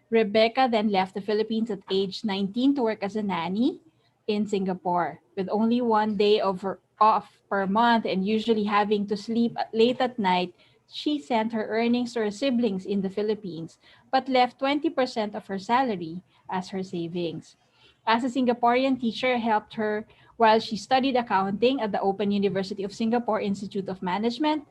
Rebecca then left the Philippines at age 19 to work as a nanny in Singapore, with only 1 day off per month and usually having to sleep late at night. She sent her earnings to her siblings in the Philippines, but left 20% of her salary as her savings. As a Singaporean teacher helped her while she studied accounting at the Open University of Singapore Institute of Management.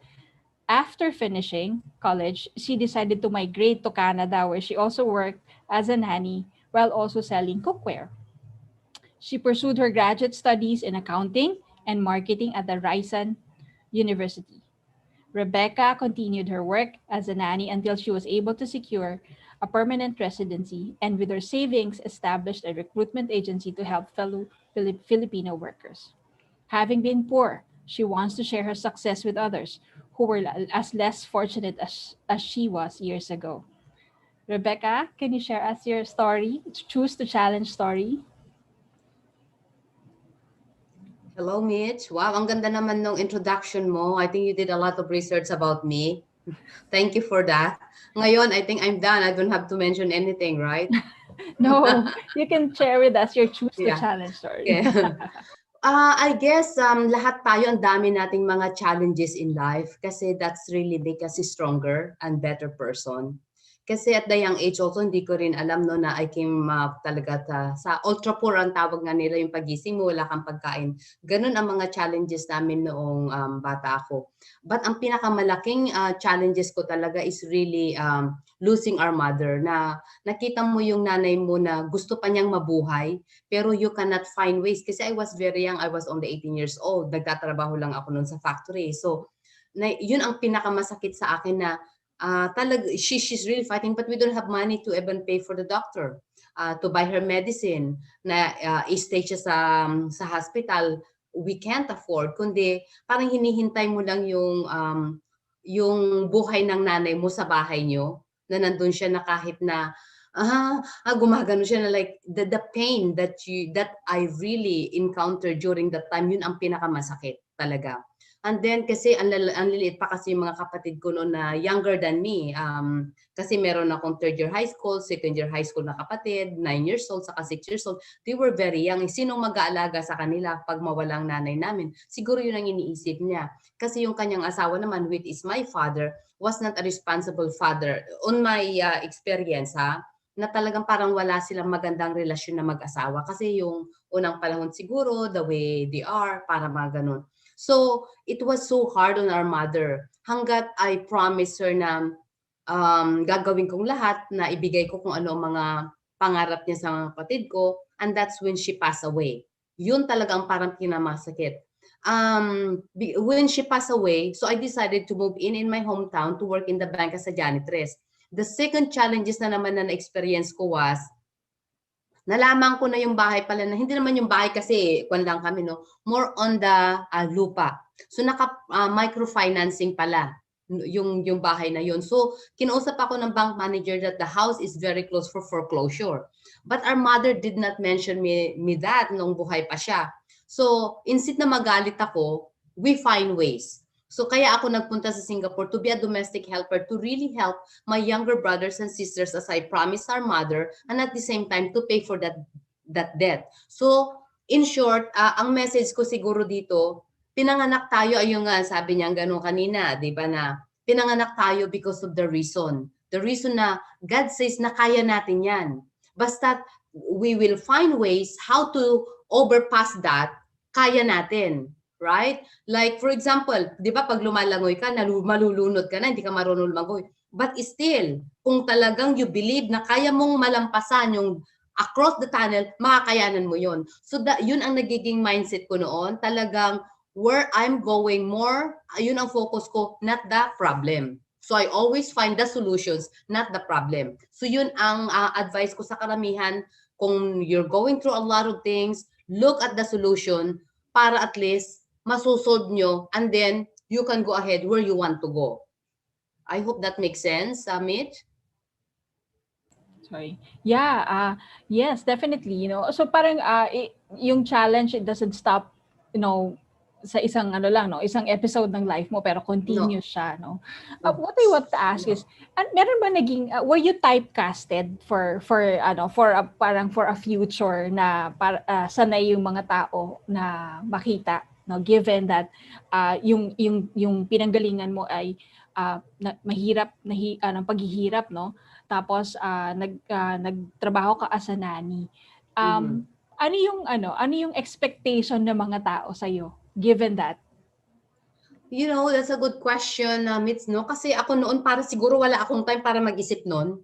After finishing college, she decided to migrate to Canada, where she also worked as a nanny while also selling cookware. She pursued her graduate studies in accounting and marketing at the Ryerson University. Rebecca continued her work as a nanny until she was able to secure a permanent residency, and with her savings established a recruitment agency to help fellow Filipino workers. Having been poor, she wants to share her success with others who were as less fortunate as she was years ago. Rebecca, can you share us your story? Choose to challenge story. Hello, Mitch. Wow, ang ganda naman ng introduction mo. I think you did a lot of research about me. Thank you for that. Ngayon, I think I'm done. I don't have to mention anything, right? No, you can share with us your choose to challenge story. Yeah. I guess lahat tayo, ang dami nating mga challenges in life kasi that's really make us stronger and better person. Kasi at the young age also, hindi ko rin alam no, na I came talaga sa ultra poor ang tawag nga nila, yung pagising mo, wala kang pagkain. Ganun ang mga challenges namin noong bata ako. But ang pinakamalaking challenges ko talaga is really losing our mother, na nakita mo yung nanay mo na gusto pa niyang mabuhay, pero you cannot find ways. Kasi I was very young, I was only 18 years old, nagtatrabaho lang ako noon sa factory. So, yun ang pinakamasakit sa akin na she's really fighting, but we don't have money to even pay for the doctor, to buy her medicine, na stay siya sa hospital. We can't afford, kundi parang hinihintay mo lang yung buhay ng nanay mo sa bahay nyo, na nandun siya na kahit na gumagano siya na like the pain that I really encountered during that time, yun ang pinakamasakit talaga. And then kasi ang liliit pa kasi yung mga kapatid ko noon na younger than me. Kasi meron akong 3rd year high school, 2nd year high school na kapatid, 9 years old, saka 6 years old. They were very young. Sinong mag-aalaga sa kanila pag mawalang nanay namin? Siguro yun ang iniisip niya. Kasi yung kanyang asawa naman, which is my father, was not a responsible father. On my experience, na talagang parang wala silang magandang relasyon na mag-asawa. Kasi yung unang panahon siguro, the way they are, para mga ganun. So, it was so hard on our mother. Hanggat I promised her na gagawin kong lahat, na ibigay ko kung ano ang mga pangarap niya sa mga kapatid ko, and that's when she passed away. Yun talagang parang pinamasakit. When she passed away, so I decided to move in my hometown to work in the bank as a janitress. The second challenges na naman na na-experience ko was, nalaman ko na yung bahay pala na, hindi naman yung bahay kasi kwan lang kami, no? More on the lupa. So microfinancing pala yung bahay na yun. So kinausap ako ng bank manager that the house is very close for foreclosure. But our mother did not mention me that nung buhay pa siya. So instead na magalit ako, we find ways. So kaya ako nagpunta sa Singapore to be a domestic helper to really help my younger brothers and sisters as I promised our mother, and at the same time to pay for that debt. So in short, ang message ko siguro dito, pinanganak tayo, ayun nga sabi niya gano'n kanina, di ba, na pinanganak tayo because of the reason. The reason na God says na kaya natin yan. Basta we will find ways how to overpass that, kaya natin. Right? Like for example, 'di ba pag lumalangoy ka, malulunod ka na, hindi ka marunong lumangoy. But still, kung talagang you believe na kaya mong malampasan yung across the tunnel, makakayanan mo 'yon. So yun ang nagiging mindset ko noon, talagang where I'm going more, yun ang focus ko, not the problem. So I always find the solutions, not the problem. So yun ang advice ko sa karamihan, kung you're going through a lot of things, look at the solution para at least masusod nyo, and then you can go ahead where you want to go. I hope that makes sense, Mitch. Sorry. Yeah, yes, definitely, So parang yung challenge, it doesn't stop, sa isang isang episode ng life mo, pero continuous siya, no. What I want to ask is, meron ba naging were you typecasted for a future na sanay yung mga tao na makita, no, given that yung pinanggalingan mo ay mahirap ng paghihirap, no, tapos nagtrabaho ka as a nanny. Ano yung expectation ng mga tao sa iyo given that? That's a good question, Mitz, no, kasi ako noon para siguro wala akong time para mag-isip noon.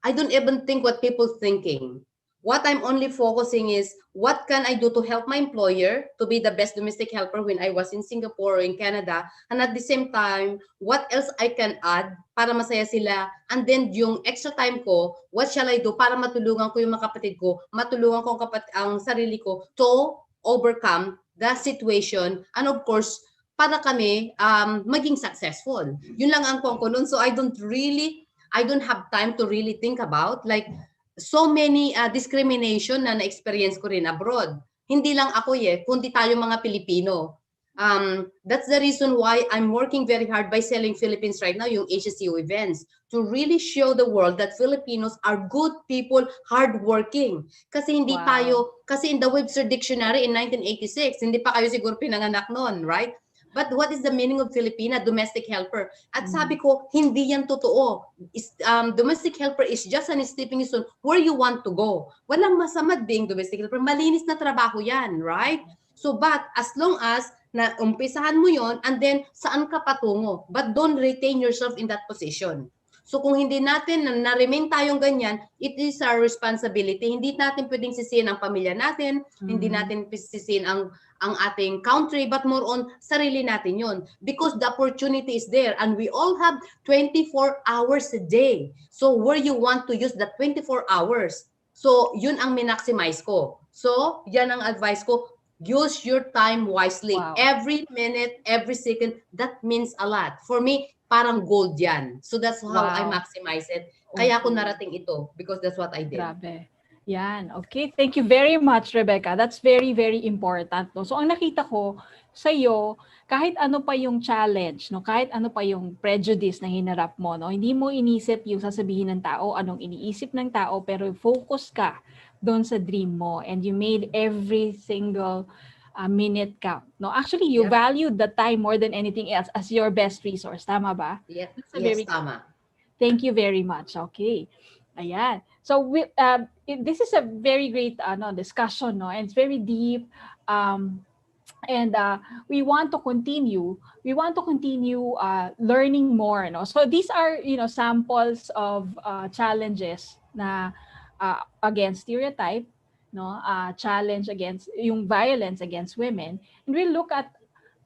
I don't even think what people thinking. What I'm only focusing is, what can I do to help my employer to be the best domestic helper when I was in Singapore or in Canada? And at the same time, what else I can add para masaya sila? And then yung extra time ko, what shall I do para matulungan ko yung mga kapatid ko, matulungan ko ang sarili ko to overcome the situation, and of course, para kami maging successful. Yun lang ang ko noon. So I don't have time to really think about, like, so many discrimination na na-experience ko rin abroad. Hindi lang ako kundi tayo mga Pilipino. That's the reason why I'm working very hard by selling Philippines right now, yung HSCO events, to really show the world that Filipinos are good people, hardworking. Kasi hindi kasi in the Webster Dictionary in 1986, hindi pa kayo siguro pinanganak noon, right? But what is the meaning of Filipina? Domestic helper. At sabi ko, hindi yan totoo. Domestic helper is just an stepping stone where you want to go. Walang masama being domestic helper. Malinis na trabaho yan, right? So, but as long as na umpisahan mo yon, and then saan ka patungo? But don't retain yourself in that position. So kung hindi natin na-remain tayong ganyan, it is our responsibility. Hindi natin pwedeng sisihin ang pamilya natin, hindi natin sisihin ang ating country, but more on sarili natin yon. Because the opportunity is there, and we all have 24 hours a day. So where you want to use that 24 hours? So yun ang minaximize ko. So yan ang advice ko. Use your time wisely. Wow. Every minute, every second, that means a lot. For me, parang gold yan. So that's how I maximize it. Kaya ako narating ito because that's what I did. Grabe. Yan. Okay. Thank you very much, Rebecca. That's very, very important. No? So ang nakita ko sa iyo, kahit ano pa yung challenge, no, kahit ano pa yung prejudice na hinarap mo, no, hindi mo inisip yung sasabihin ng tao, anong iniisip ng tao, pero focus ka doon sa dream mo, and you made every single minute count. No, actually, you valued the time more than anything else as your best resource. Tama ba? Yes, tama. Thank you very much. Okay. Ayan. So this is a very great discussion, no, and it's very deep. And we want to continue. We want to continue learning more. No, so these are samples of challenges na against stereotype, no, challenge against yung violence against women, and we'll look at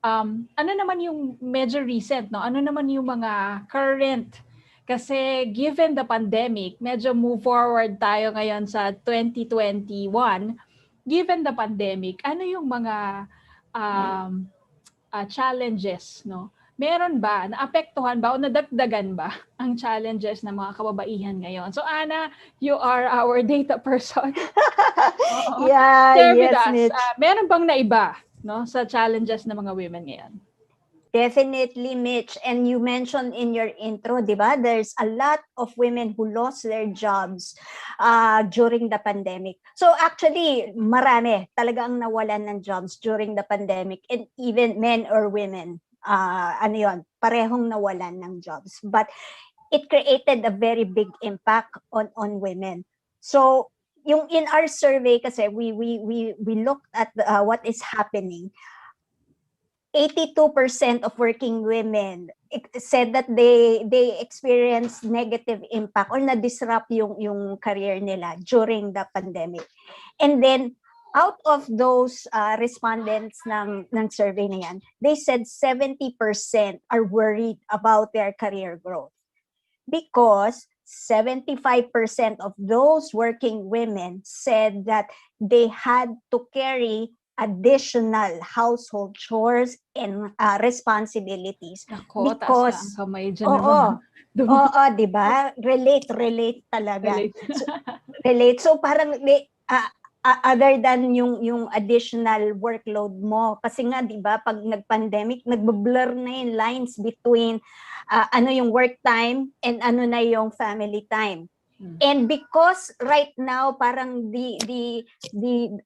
ano naman yung medyo recent, no, ano naman yung mga current, kasi given the pandemic, medyo move forward tayo ngayon sa 2021. Given the pandemic, ano yung mga challenges, no? Meron ba, naapektuhan ba o nadagdagan ba ang challenges ng mga kababaihan ngayon? So Ana, you are our data person. Oo. Share with us, Mitch. meron bang naiba, no, sa challenges ng mga women ngayon? Definitely, Mitch. And you mentioned in your intro, di ba? There's a lot of women who lost their jobs during the pandemic. So actually, marami talagang nawalan ng jobs during the pandemic, and even men or women. Parehong nawalan ng jobs. But it created a very big impact on women. So yung in our survey kasi we looked at what is happening. 82% of working women said that they experienced negative impact or na-disrupt yung career nila during the pandemic. And then out of those respondents ng survey na yan, they said 70% are worried about their career growth because 75% of those working women said that they had to carry additional household chores and responsibilities. Ako, because taas na ang kamay dyan. Oo, di ba? Relate talaga. Relate. So parang other than yung additional workload mo, kasi nga di ba pag nag-pandemic, nagbo-blur na yung lines between ano yung work time and ano na yung family time. And because right now parang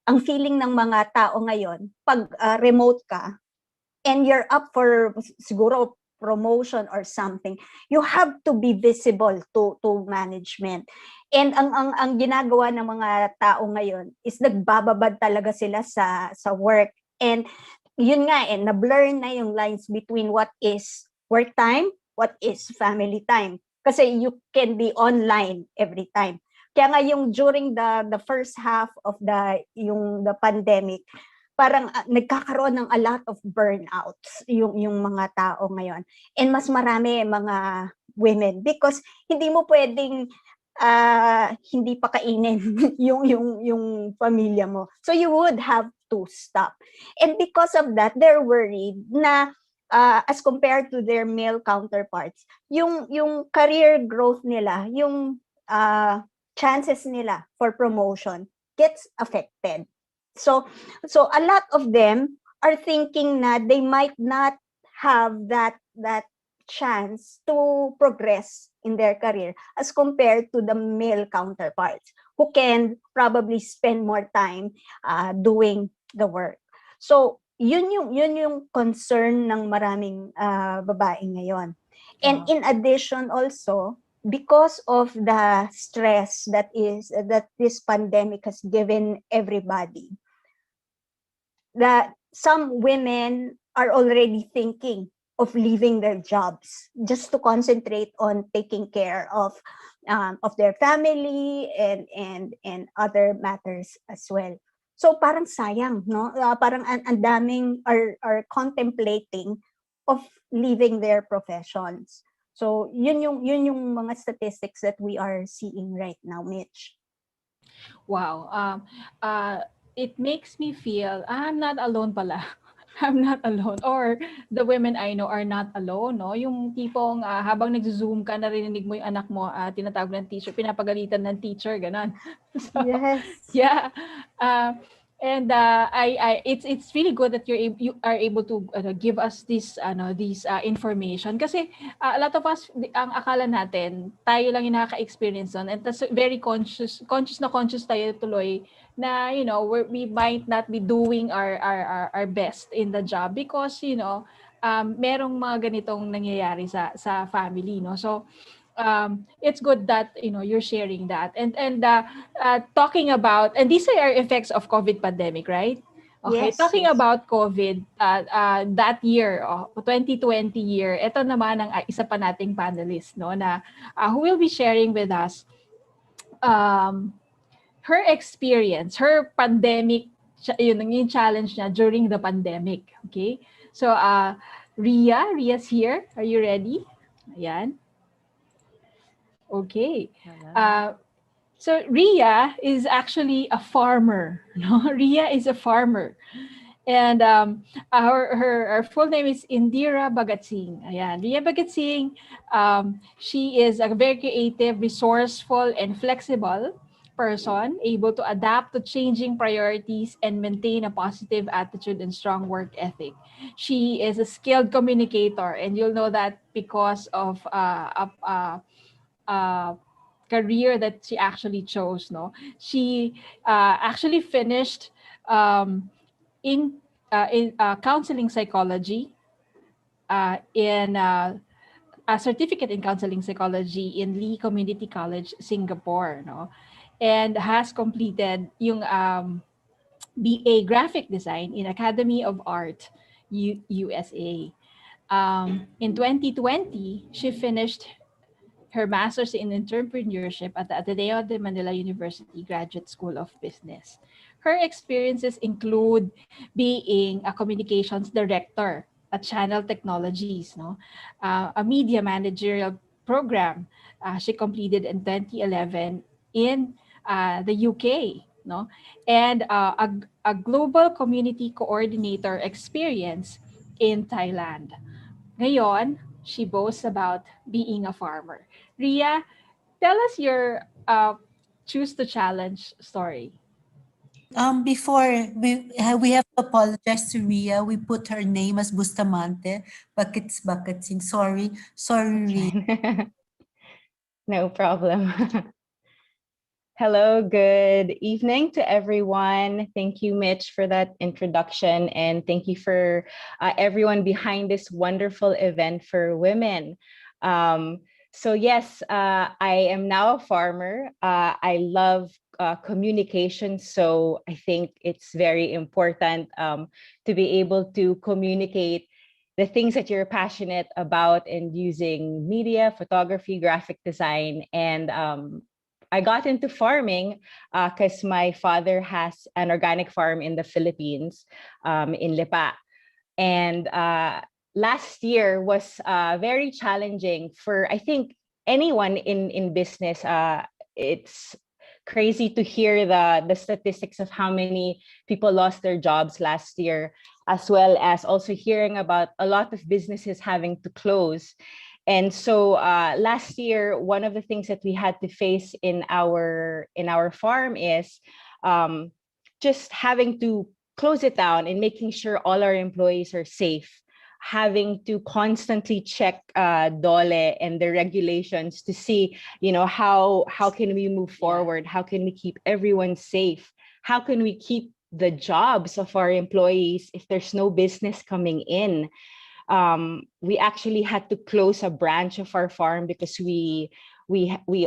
ang feeling ng mga tao ngayon pag remote ka and you're up for siguro promotion or something, you have to be visible to management. And ang ginagawa ng mga tao ngayon is nagbababad talaga sila sa work. And yun nga na-blur na yung lines between what is work time, what is family time. Kasi you can be online every time. Kaya nga yung during the first half of the pandemic, parang nagkakaroon ng a lot of burnouts yung mga tao ngayon. And mas marami mga women because hindi mo pwedeng hindi pa kainin yung pamilya mo. So you would have to stop. And because of that, they're worried na as compared to their male counterparts, yung career growth nila, yung chances nila for promotion gets affected. So a lot of them are thinking na they might not have that chance to progress in their career as compared to the male counterparts who can probably spend more time doing the work. So yun yung concern ng maraming babae ngayon. And in addition also, because of the stress that this pandemic has given everybody, that some women are already thinking of leaving their jobs just to concentrate on taking care of their family and other matters as well. So parang sayang, no? Parang ang daming are contemplating of leaving their professions. So yun yung mga statistics that we are seeing right now, Mitch. Wow. It makes me feel I'm not alone pala. I'm not alone. Or the women I know are not alone, no? Yung tipong habang nag-zoom ka, narinig mo yung anak mo, tinatawag ng teacher, pinapagalitan ng teacher, ganon. So, yes. Yeah. And it's really good that you are able to give us this information kasi a lot of us ang akala natin tayo lang yung nakaka-experience on, and that's very conscious tayo tuloy na we might not be doing our best in the job because merong mga ganitong nangyayari sa family, no? So it's good that you're sharing that and talking about, and these are effects of COVID pandemic, right? Okay, yes, talking about COVID, that year, 2020 year, ito naman ang isa pa nating panelist, no, na who will be sharing with us her experience, her pandemic, yung challenge niya during the pandemic. Okay, so Ria's here. Are you ready? Ayan. Okay. So Ria is actually a farmer. No? Ria is a farmer. And her full name is Indira Bhagat Singh. Ayan, Ria Bhagat Singh, she is a very creative, resourceful, and flexible person, able to adapt to changing priorities and maintain a positive attitude and strong work ethic. She is a skilled communicator, and you'll know that because of a career that she actually chose. No, she actually finished um, in counseling psychology, in a certificate in counseling psychology in Lee Community College, Singapore, no, and has completed yung BA Graphic Design in Academy of Art, USA. In 2020, she finished her master's in entrepreneurship at the Ateneo de Manila University Graduate School of Business. Her experiences include being a communications director at Channel Technologies, no, a media managerial program she completed in 2011 in the UK, no, and a global community coordinator experience in Thailand. Ngayon, she boasts about being a farmer. Ria, tell us your choose to challenge story. Before we have to apologize to Ria. We put her name as Bustamante, but it's Bakatsing. Sorry, Ria. No problem. Hello, good evening to everyone. Thank you, Mitch, for that introduction. And thank you for everyone behind this wonderful event for women. So yes, I am now a farmer. I love communication. So I think it's very important to be able to communicate the things that you're passionate about and using media, photography, graphic design. And I got into farming because my father has an organic farm in the Philippines, in Lipa. And last year was very challenging for, I think, anyone in business. It's crazy to hear the statistics of how many people lost their jobs last year, as well as also hearing about a lot of businesses having to close. And so last year, one of the things that we had to face in our farm is just having to close it down and making sure all our employees are safe, having to constantly check DOLE and the regulations to see, how can we move forward? How can we keep everyone safe? How can we keep the jobs of our employees if there's no business coming in? We actually had to close a branch of our farm because we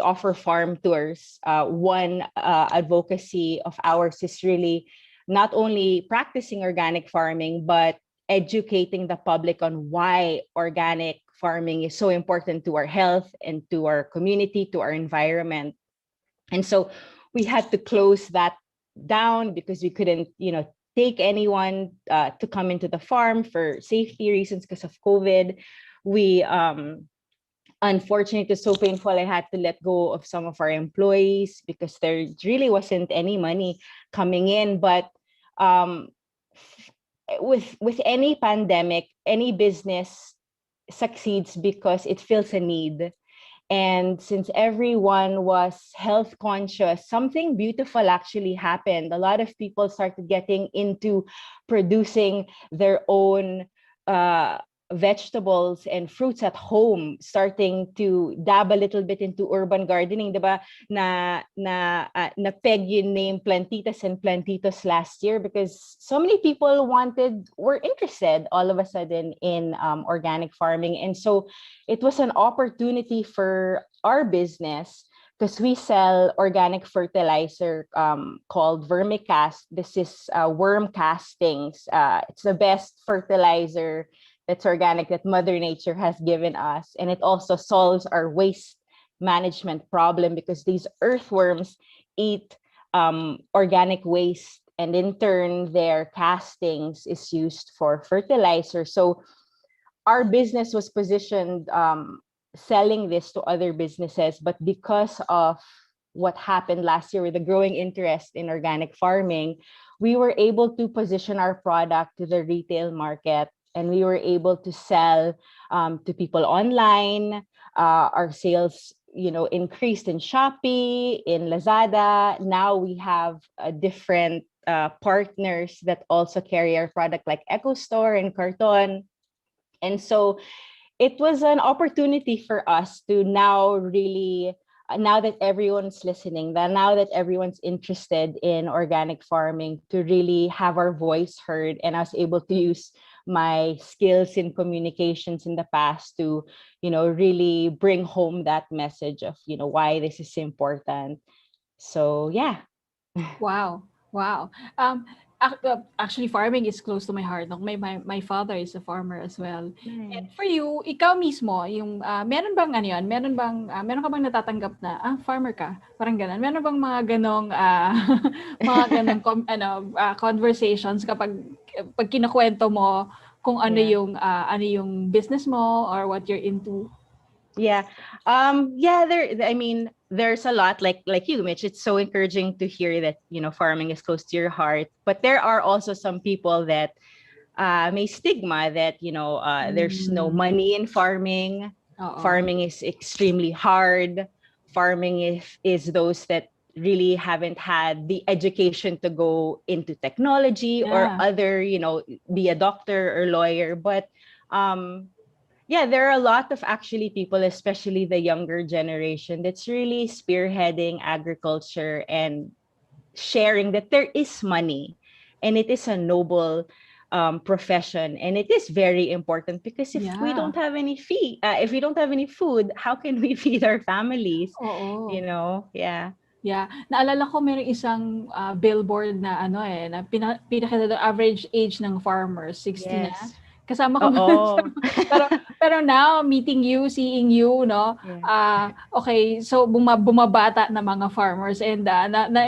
offer farm tours. One advocacy of ours is really not only practicing organic farming, but educating the public on why organic farming is so important to our health and to our community, to our environment. And so we had to close that down because we couldn't, take anyone to come into the farm for safety reasons because of COVID. We, unfortunately, it was so painful. I had to let go of some of our employees because there really wasn't any money coming in. But with any pandemic, any business succeeds because it feels a need. And since everyone was health conscious, something beautiful actually happened. A lot of people started getting into producing their own vegetables and fruits at home, starting to dab a little bit into urban gardening, diba? Na peg yung name Plantitas and Plantitos last year because so many people were interested all of a sudden in organic farming. And so it was an opportunity for our business because we sell organic fertilizer called Vermicast. This is worm castings. It's the best fertilizer that's organic that Mother Nature has given us. And it also solves our waste management problem because these earthworms eat organic waste, and in turn, their castings is used for fertilizer. So our business was positioned selling this to other businesses, but because of what happened last year with the growing interest in organic farming, we were able to position our product to the retail market, and we were able to sell to people online. Our sales, increased in Shopee, in Lazada. Now we have different partners that also carry our product, like EcoStore and Carton. And so it was an opportunity for us to now really, now that everyone's listening, now that everyone's interested in organic farming, to really have our voice heard. And I was able to use my skills in communications in the past to, really bring home that message of, why this is important. So, yeah. Wow. Actually, farming is close to my heart. No? My father is a farmer as well. And for you, ikaw mismo, yung meron bang ano yun? Meron ka bang natatanggap na farmer ka? Parang ganun. Meron bang mga ganong conversations kapag kinukwento mo kung ano yung business mo or what you're into? Yeah. There's a lot like you, Mitch. It's so encouraging to hear that, farming is close to your heart. But there are also some people that may stigma that, there's no money in farming. Farming is extremely hard. Farming is those that really haven't had the education to go into technology or other, be a doctor or lawyer. But there are a lot of actually people, especially the younger generation, that's really spearheading agriculture and sharing that there is money and it is a noble profession, and it is very important because if we don't have any if we don't have any food, how can we feed our families? Yeah, naalala ko mayroong isang billboard na na pinakita the average age ng farmers 60 na. Kasama ko pero now meeting you, seeing you, okay, so bumabata na mga farmers, and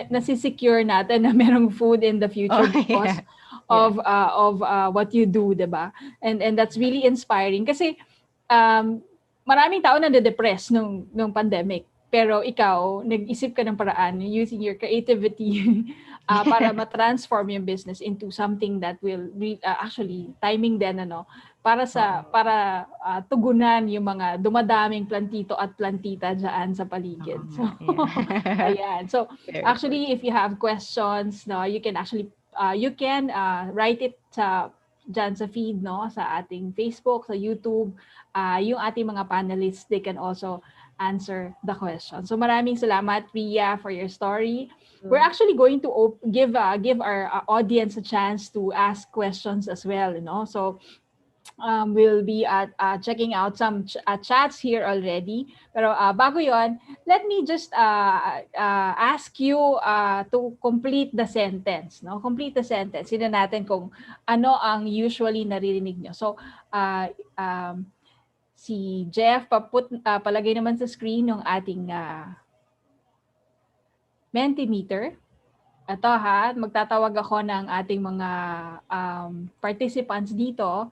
nasisecure natin na merong food in the future because of what you do, diba? And that's really inspiring kasi maraming tao nade-depress nung pandemic, pero ikaw nag-isip ka ng paraan using your creativity para ma-transform yung business into something that will actually timing din para tugunan yung mga dumadaming plantito at plantita diyan sa paligid. So ayan. So actually, if you have questions, you can actually write it diyan sa feed, sa ating Facebook, sa YouTube. Yung ating mga panelists, they can also answer the question. So maraming salamat, Ria, for your story. We're actually going to give our audience a chance to ask questions as well, So we'll be checking out some chats here already. Pero bago yon, let me just ask you to complete the sentence, Complete the sentence. Tignan natin kung ano ang usually naririnig nyo. So si Jeff, palagay naman sa screen yung ating Mentimeter. Ito magtatawag ako ng ating mga participants dito.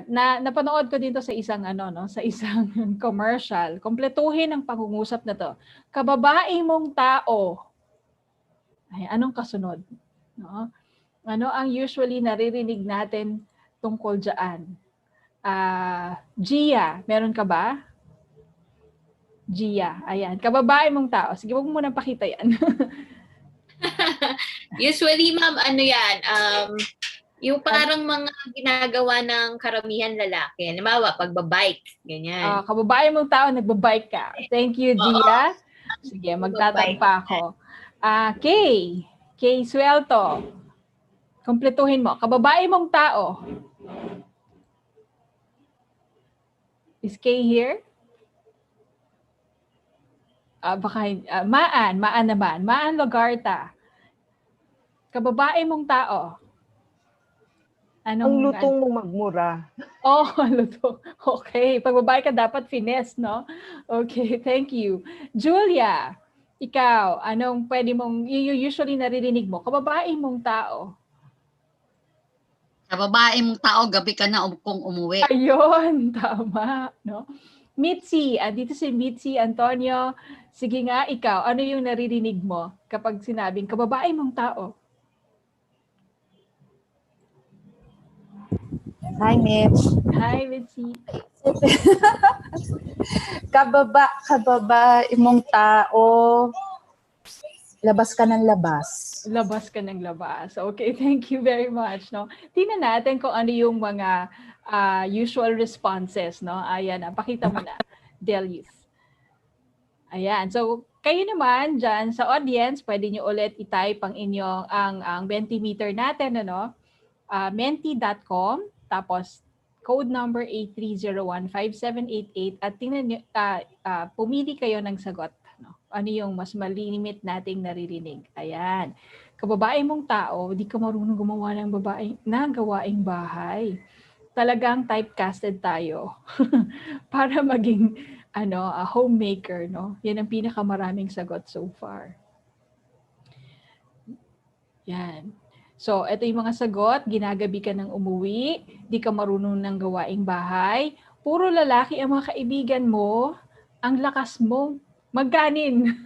Napanood ko dito sa isang sa isang commercial. Kompletuhin ang pangungusap na to. Kababae mong tao. Ay, anong kasunod? Ano ang usually naririnig natin tungkol diyan? Gia, meron ka ba? Gia, ayan. Kababae mong tao. Sige, wag mo munang pakita yan. Usually, ma'am, yan? Yung parang mga ginagawa ng karamihan lalaki. Halimbawa, pagbabike. Ganyan. Kababae mong tao, nagbabike ka. Thank you, Gia. Sige, magtatagpa ako. Kay Suelto. Kompletuhin mo. Kababae mong tao. Is Kay here? Maan naman. Maan Lagarta. Kababae mong tao. Ang lutong mong magmura. Lutong. Okay. Pag babae ka, dapat finesse, Okay, thank you. Julia, ikaw, anong pwede mong, usually naririnig mo? Kababae mong tao. Kababae mong tao, gabi ka na kung umuwi. Ayun, tama. Mitzi, dito si Mitzi Antonio. Sige nga, ikaw, ano yung naririnig mo kapag sinabing kababae mong tao? Hi, Mitch. Hi, Mitzi. Kababa imong tao, labas ka ng labas. Labas ka ng labas. Okay, thank you very much. No? Tingnan natin kung ano yung mga usual responses. No? Ayan, pakita mo na, Delius. Ayan, so kayo naman dyan sa audience, pwede nyo ulit i-type ang inyong ang Mentimeter natin, ano? Menti.com, tapos code number 83015788 at tingnan nyo, pumili kayo ng sagot. No? Ano yung mas malimit nating naririnig. Ayan. Kababae mong tao, di ka marunong gumawa ng gawaing bahay. Talagang typecasted tayo para maging a homemaker, no? Yan ang pinakamaraming sagot so far. Yan. So, ito yung mga sagot. Ginagabi ka ng umuwi, di ka marunong ng gawaing bahay, puro lalaki ang mga kaibigan mo, ang lakas mo magganin.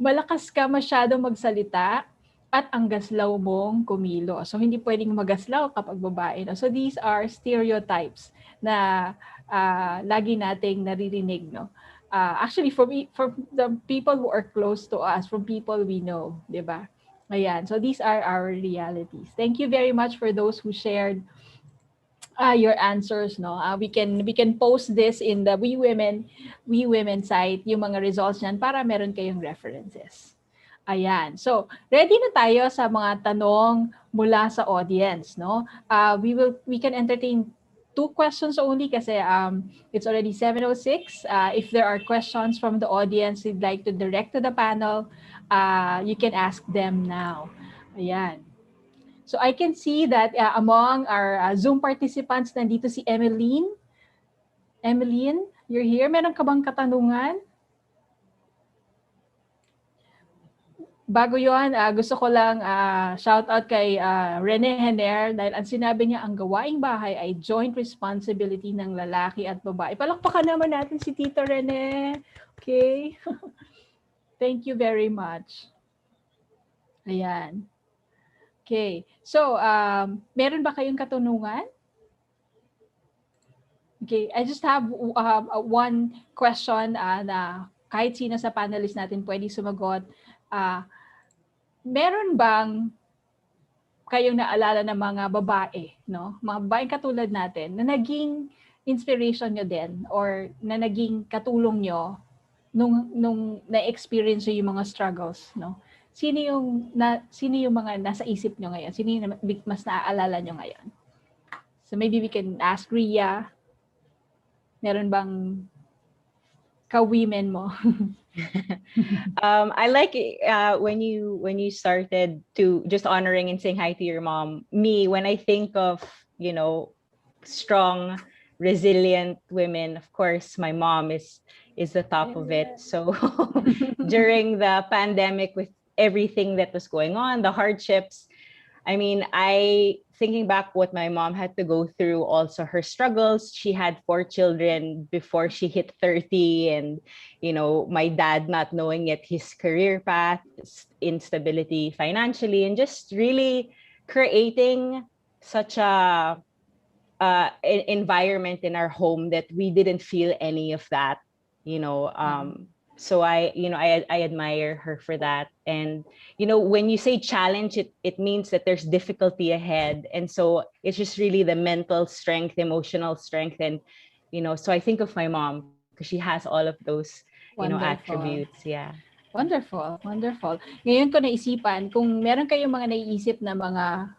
Malakas ka masyadong magsalita, at ang gaslaw mong kumilo. So, hindi pwedeng magaslaw kapag babae. No? So, these are stereotypes na lagi nating naririnig. No? Actually, for the people who are close to us, from people we know, di ba? Ayan. So, these are our realities. Thank you very much for those who shared your answers. No, we can post this in the We Women site, yung mga results niyan para meron kayong references. Ayan. So, ready na tayo sa mga tanong mula sa audience, no? We can entertain 2 questions only kasi it's already 7:06. If there are questions from the audience you'd like to direct to the panel, you can ask them now. Ayan. So I can see that among our Zoom participants, nandito si Emeline. Emeline, you're here. Meron ka bang katanungan? Bago yon, gusto ko lang shout out kay Rene Hener dahil ang sinabi niya, ang gawaing bahay ay joint responsibility ng lalaki at babae. Palakpakan naman natin si Tito Rene. Okay. Thank you very much. Ayan. Okay. So, meron ba kayong katanungan? Okay. I just have one question na kahit sino sa panelist natin pwede sumagot. Meron bang kayong naalala ng mga babae, no? Mga babaeng katulad natin na naging inspiration nyo din or na naging katulong nyo nung na-experience yung mga struggles, no? Sino yung mga nasa isip nyo ngayon? Sino yung mas naaalala nyo ngayon? So maybe we can ask Rhea. Meron bang ka-women mo? I like when you started to just honoring and saying hi to your mom. Me, when I think of, strong, resilient women, of course, my mom is the top of it. So during the pandemic, with everything that was going on, the hardships, I mean, thinking back what my mom had to go through, also her struggles. She had 4 children before she hit 30, and my dad not knowing yet his career path, instability financially, and just really creating such a environment in our home that we didn't feel any of that. So I admire her for that. And, when you say challenge, it means that there's difficulty ahead. And so it's just really the mental strength, emotional strength. And, so I think of my mom because she has all of those, attributes. Yeah. Wonderful. Wonderful. Ngayon ko naisipan, kung meron kayong mga naiisip na mga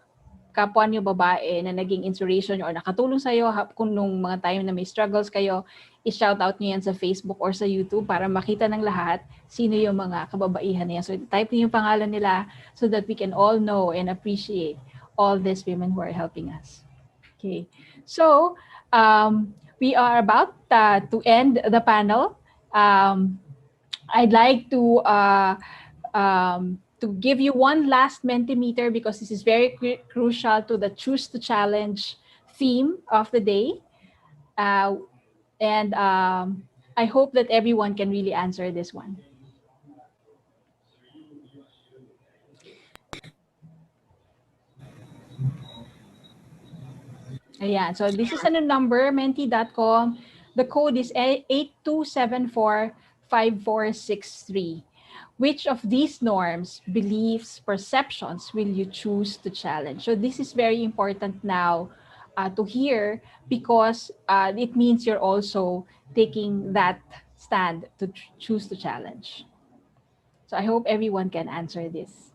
kapwa niyo babae na naging inspiration or nakatulong sa'yo kung nung mga time na may struggles kayo, i-shout out niyo yan sa Facebook or sa YouTube para makita ng lahat sino yung mga kababaihan niya. So type niyo yung pangalan nila so that we can all know and appreciate all these women who are helping us. Okay. So, we are about to end the panel. I'd like to give you one last Mentimeter because this is very crucial to the Choose to Challenge theme of the day. And I hope that everyone can really answer this one. Ayan. So this is a number, menti.com. The code is 82745463. Which of these norms, beliefs, perceptions will you choose to challenge? So this is very important now to hear, because it means you're also taking that stand to choose to challenge. So I hope everyone can answer this.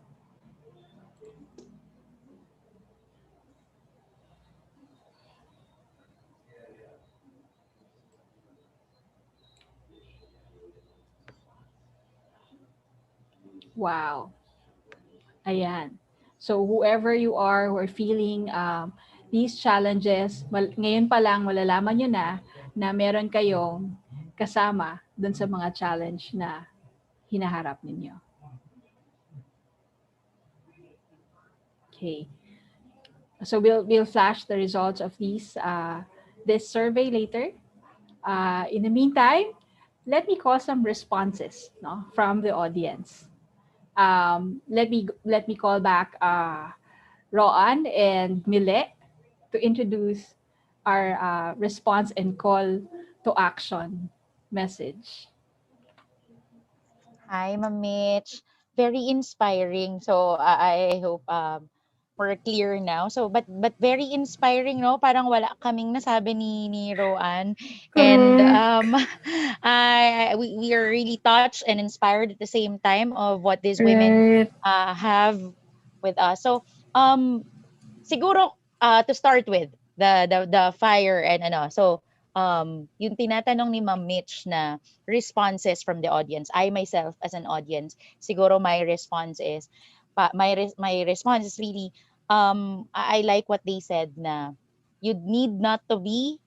Wow. Ayan. So whoever you are who are feeling these challenges, ngayon pa lang malalaman nyo na meron kayong kasama dun sa mga challenge na hinaharap ninyo. Okay. So we'll flash the results of this survey later. In the meantime, let me call some responses from the audience. Let me call back Roan and Millet to introduce our response and call to action message. Hi, Ma'am Mitch. Very inspiring. So I hope we're clear now. So but very inspiring, no? Parang wala kaming nasabi ni Roan. And we are really touched and inspired at the same time of what these women have with us. So siguro to start with the fire and ano. So yung tinatanong ni Ma'am Mitch na responses from the audience. I myself as an audience, siguro my response is my response is really I like what they said na you need not to be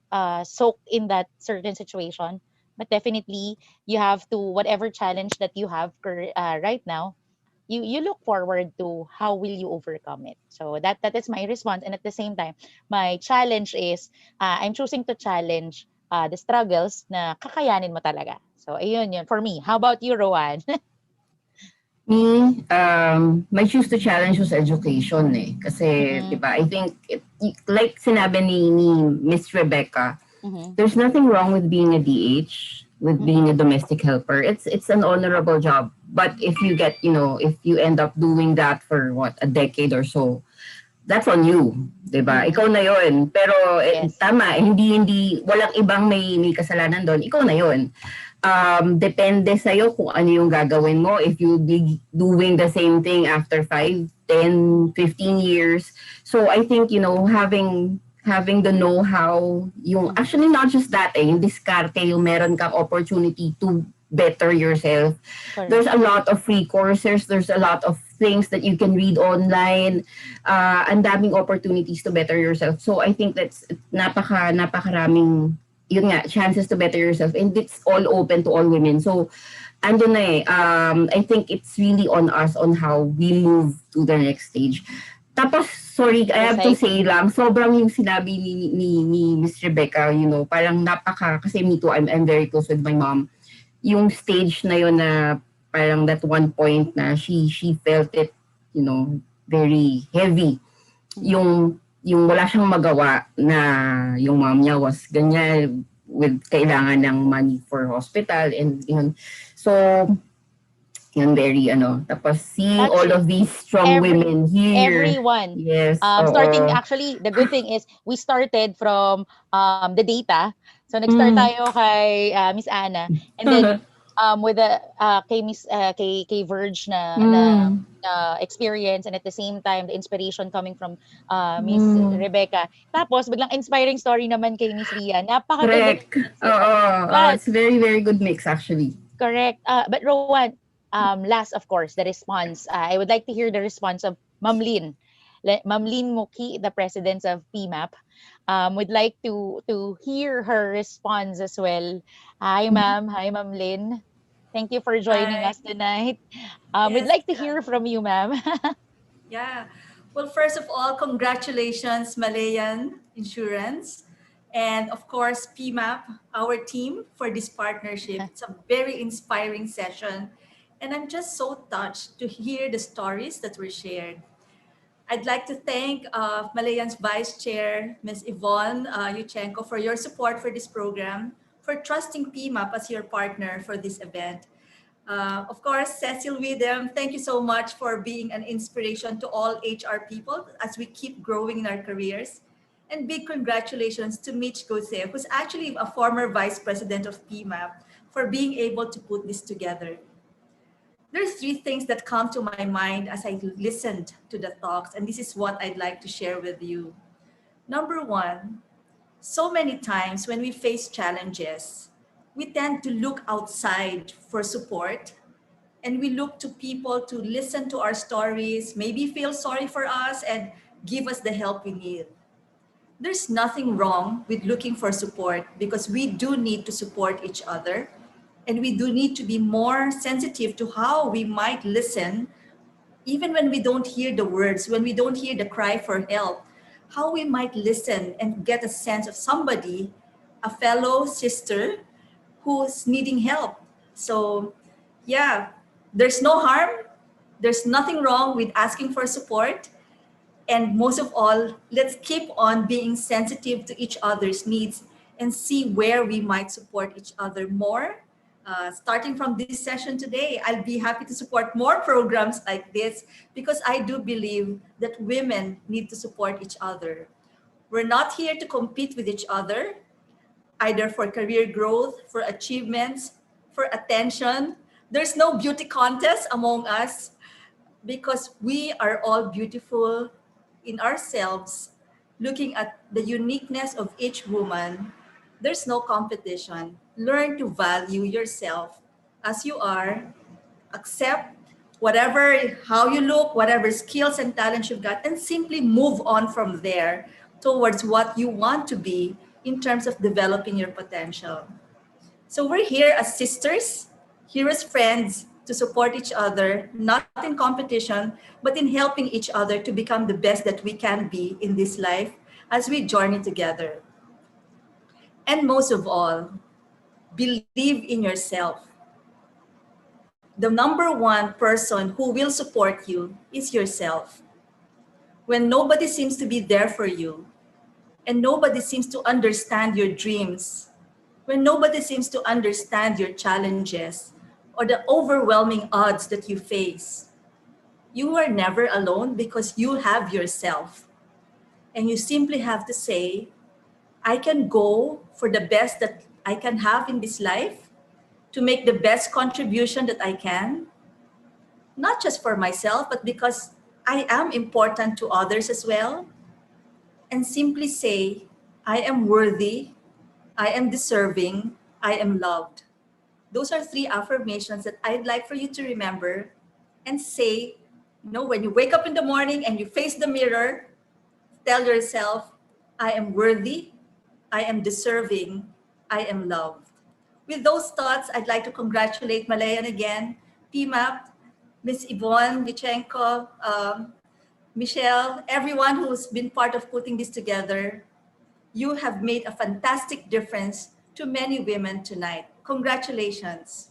soaked in that certain situation, but definitely you have to, whatever challenge that you have right now, you look forward to how will you overcome it. So that is my response. And at the same time, my challenge is I'm choosing to challenge the struggles na kakayanin mo talaga. So ayun yun for me. How about you, Rowan? Me, my choose to challenge was education eh. Kasi, diba, I think, like sinabi ni Miss Rebecca, there's nothing wrong with being a DH, with being a domestic helper. It's an honorable job. But if you get, if you end up doing that for a decade or so, that's on you, diba? Ikaw na yun. Pero tama, hindi walang ibang may kasalanan doon. Ikaw na yun. Depende sa'yo kung ano yung gagawin mo. If you'll be doing the same thing after 5, 10, 15 years. So I think, having the know-how, actually not just that, yung diskarte, yung meron kang opportunity to better yourself. Correct. There's a lot of free courses. There's a lot of things that you can read online. Ang daming opportunities to better yourself. So I think that's napakaraming yun nga, chances to better yourself, and it's all open to all women. So, andun na I think it's really on us on how we move to the next stage. Tapos, sorry, I have to say lang, sobrang yung sinabi ni Miss Rebecca, parang kasi me too, I'm very close with my mom. Yung stage na yun na parang that one point na she felt it, very heavy. Yung wala siyang magawa na yung mom niya was ganyan with kailangan ng money for hospital and yun. So, yun very tapos seeing all of these strong women here. Everyone. Yes. Starting actually, the good thing is we started from the data. So nag-start tayo kay Miss Anna and then with the kay Verge na experience, and at the same time the inspiration coming from Miss Rebecca. Tapos biglang inspiring story naman kay Miss Ria. Correct. It's very very good mix actually. Correct. But Rowan, last of course the response. I would like to hear the response of Ma'am Lynn. Ma'am Lynn Muki, the president of PMAP. Would like to hear her response as well. Hi, ma'am. Hi, Ma'am Lynn. Thank you for joining us tonight. We'd like to hear from you, ma'am. Yeah. Well, first of all, congratulations, Malayan Insurance. and of course, PMAP, our team, for this partnership. It's a very inspiring session, and I'm just so touched to hear the stories that were shared. I'd like to thank Malayan's Vice Chair, Ms. Yvonne Yuchenko, for your support for this program, for trusting PMAP as your partner for this event. Of course, Cecil Widem, thank you so much for being an inspiration to all HR people as we keep growing in our careers. And big congratulations to Mitch Gose, who's actually a former Vice President of PMAP, for being able to put this together. There's three things that come to my mind as I listened to the talks, and this is what I'd like to share with you. Number one, so many times when we face challenges, we tend to look outside for support, and we look to people to listen to our stories, maybe feel sorry for us, and give us the help we need. There's nothing wrong with looking for support, because we do need to support each other. And we do need to be more sensitive to how we might listen, even when we don't hear the words, when we don't hear the cry for help, how we might listen and get a sense of somebody, a fellow sister who's needing help. So yeah, there's no harm. There's nothing wrong with asking for support. And most of all, let's keep on being sensitive to each other's needs and see where we might support each other more. Starting from this session today, I'll be happy to support more programs like this, because I do believe that women need to support each other. We're not here to compete with each other, either for career growth, for achievements, for attention. There's no beauty contest among us, because we are all beautiful in ourselves. Looking at the uniqueness of each woman, there's no competition. Learn to value yourself as you are. Accept how you look, whatever skills and talents you've got, and simply move on from there towards what you want to be in terms of developing your potential. So we're here as sisters, here as friends, to support each other, not in competition, but in helping each other to become the best that we can be in this life as we journey together. And most of all, believe in yourself. The number one person who will support you is yourself. When nobody seems to be there for you, and nobody seems to understand your dreams, when nobody seems to understand your challenges or the overwhelming odds that you face, you are never alone, because you have yourself. And you simply have to say, I can go for the best that I can have in this life, to make the best contribution that I can, not just for myself, but because I am important to others as well. And simply say, I am worthy, I am deserving, I am loved. Those are three affirmations that I'd like for you to remember and say, when you wake up in the morning and you face the mirror, tell yourself, I am worthy, I am deserving, I am loved. With those thoughts, I'd like to congratulate Malayan again, PMAP, Ms. Yvonne Yuchenko, Michelle, everyone who's been part of putting this together. You have made a fantastic difference to many women tonight. Congratulations.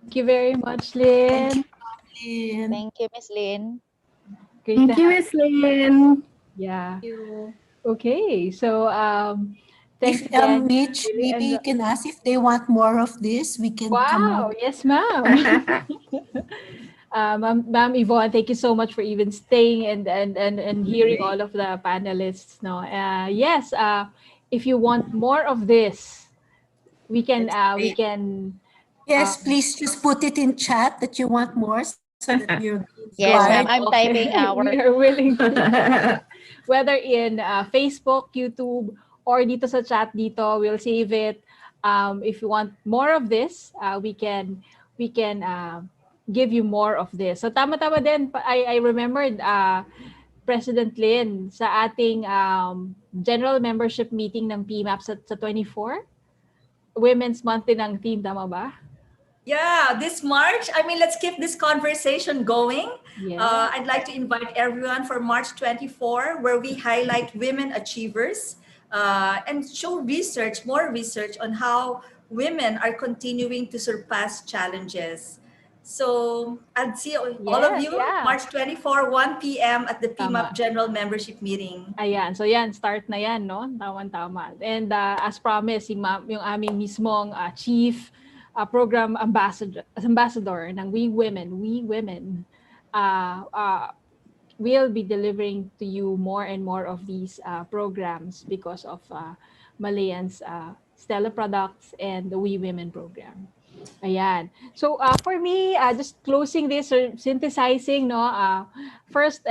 Thank you very much, Lynn. Thank you, Lynn. Thank you, Miss Lynn. Great Thank to you, have Miss Lynn. Yeah. Thank you. Okay. So thanks If again. Mitch, Really maybe you can ask if they want more of this. We can come Wow. up. Yes, ma'am. Ma'am Yvonne, thank you so much for even staying and hearing all of the panelists. No, yes. If you want more of this, we can. Yes, please just put it in chat that you want more, so that we're Yes, ma'am. I'm typing We are willing to. Whether in Facebook, YouTube, or dito sa chat dito, we'll save it. If you want more of this, we can give you more of this. So tama-tama din, I remembered President Lynn sa ating general membership meeting ng PMAP sa 24. Women's Month din ang team, tama ba? Yeah, this March, let's keep this conversation going. Yeah. I'd like to invite everyone for March 24, where we highlight women achievers. and show research, more research on how women are continuing to surpass challenges. So I'll see all of Yes, you yeah. March 24, 1 p.m. at the Tama. PMAP General Membership Meeting. Ayan. So yan, start na yan, no? Tama-tama. And as promised, si Ma'am, yung aming mismong Chief Program Ambassador ng We Women, will be delivering to you more and more of these programs because of Malayan's Stella Products and the We Women program. Ayan. So for me, just closing this or synthesizing, no. First,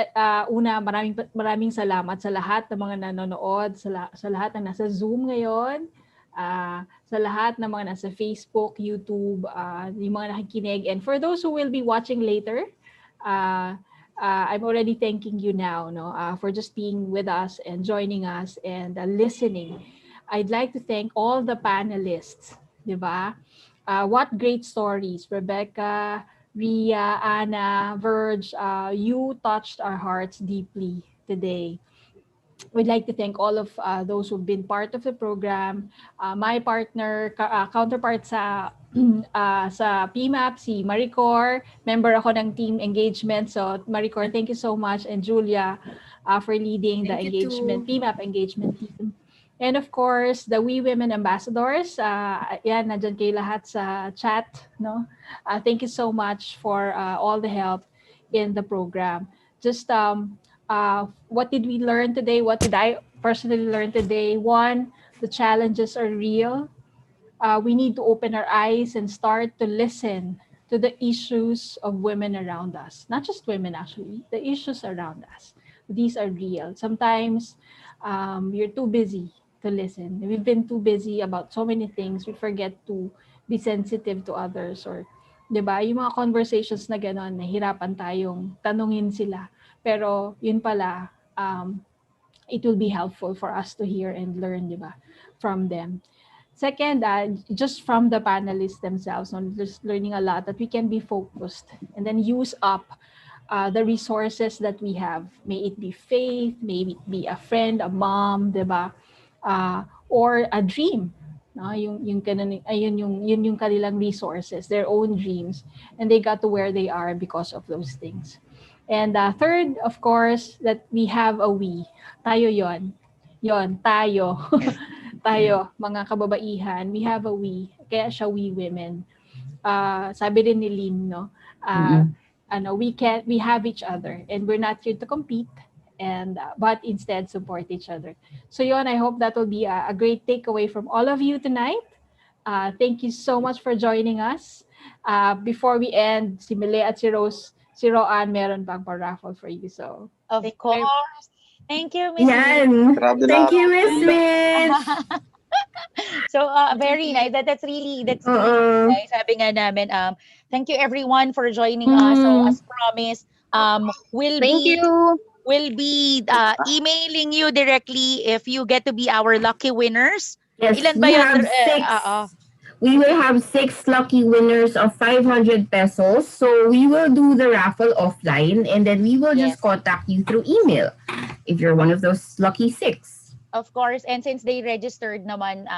una, maraming salamat sa lahat ng mga nanonood, sa lahat ng nasa Zoom ngayon, sa lahat ng mga nasa Facebook, YouTube, yung mga nakikinig, and for those who will be watching later, I'm already thanking you now, no, for just being with us and joining us and listening. I'd like to thank all the panelists, di ba? What great stories, Rebecca, Ria, Anna, Verge, you touched our hearts deeply today. We'd like to thank all of those who've been part of the program. My partner, counterpart sa PMAP, si Maricor. Member ako ng team engagement. So Maricor, thank you so much. And Julia for leading the engagement, PMAP engagement team. And of course, the We Women Ambassadors. Yan, nandyan kayo lahat sa chat. No? Thank you so much for all the help in the program. Just what did we learn today? What did I personally learn today? One, the challenges are real. We need to open our eyes and start to listen to the issues of women around us. Not just women, actually. The issues around us. These are real. Sometimes you're too busy to listen. We've been too busy about so many things. We forget to be sensitive to others, or 'di ba? Yung mga conversations na gano'n, nahirapan tayong tanungin sila. Pero yun pala, it will be helpful for us to hear and learn, 'di ba, from them. Second, just from the panelists themselves, just learning a lot that we can be focused and then use up the resources that we have. May it be faith, may it be a friend, a mom, 'di ba? Or a dream, no? Yung kanilang resources, their own dreams, and they got to where they are because of those things. And third, of course, that we have a we. Tayo yon, tayo. Tayo, mga kababaihan, we have a we. Kaya siya We Women. Sabi rin ni Lynn, no? We have each other, and we're not here to compete. But instead support each other. So yon, I hope that will be a great takeaway from all of you tonight. Thank you so much for joining us. Before we end, si Mile at si Roan, meron pang pa-raffle for you. So of course. Thank you, Miss Yan. Thank you, Miss Mitch. So very nice. That's really nice. Sabi nga namin, thank you everyone for joining us. So as promised, we'll be emailing you directly if you get to be our lucky winners. Yes, Ilan ba we yun? have 6. We will have 6 lucky winners of 500 pesos. So we will do the raffle offline, and then we will just contact you through email if you're one of those lucky 6. Of course, and since they registered naman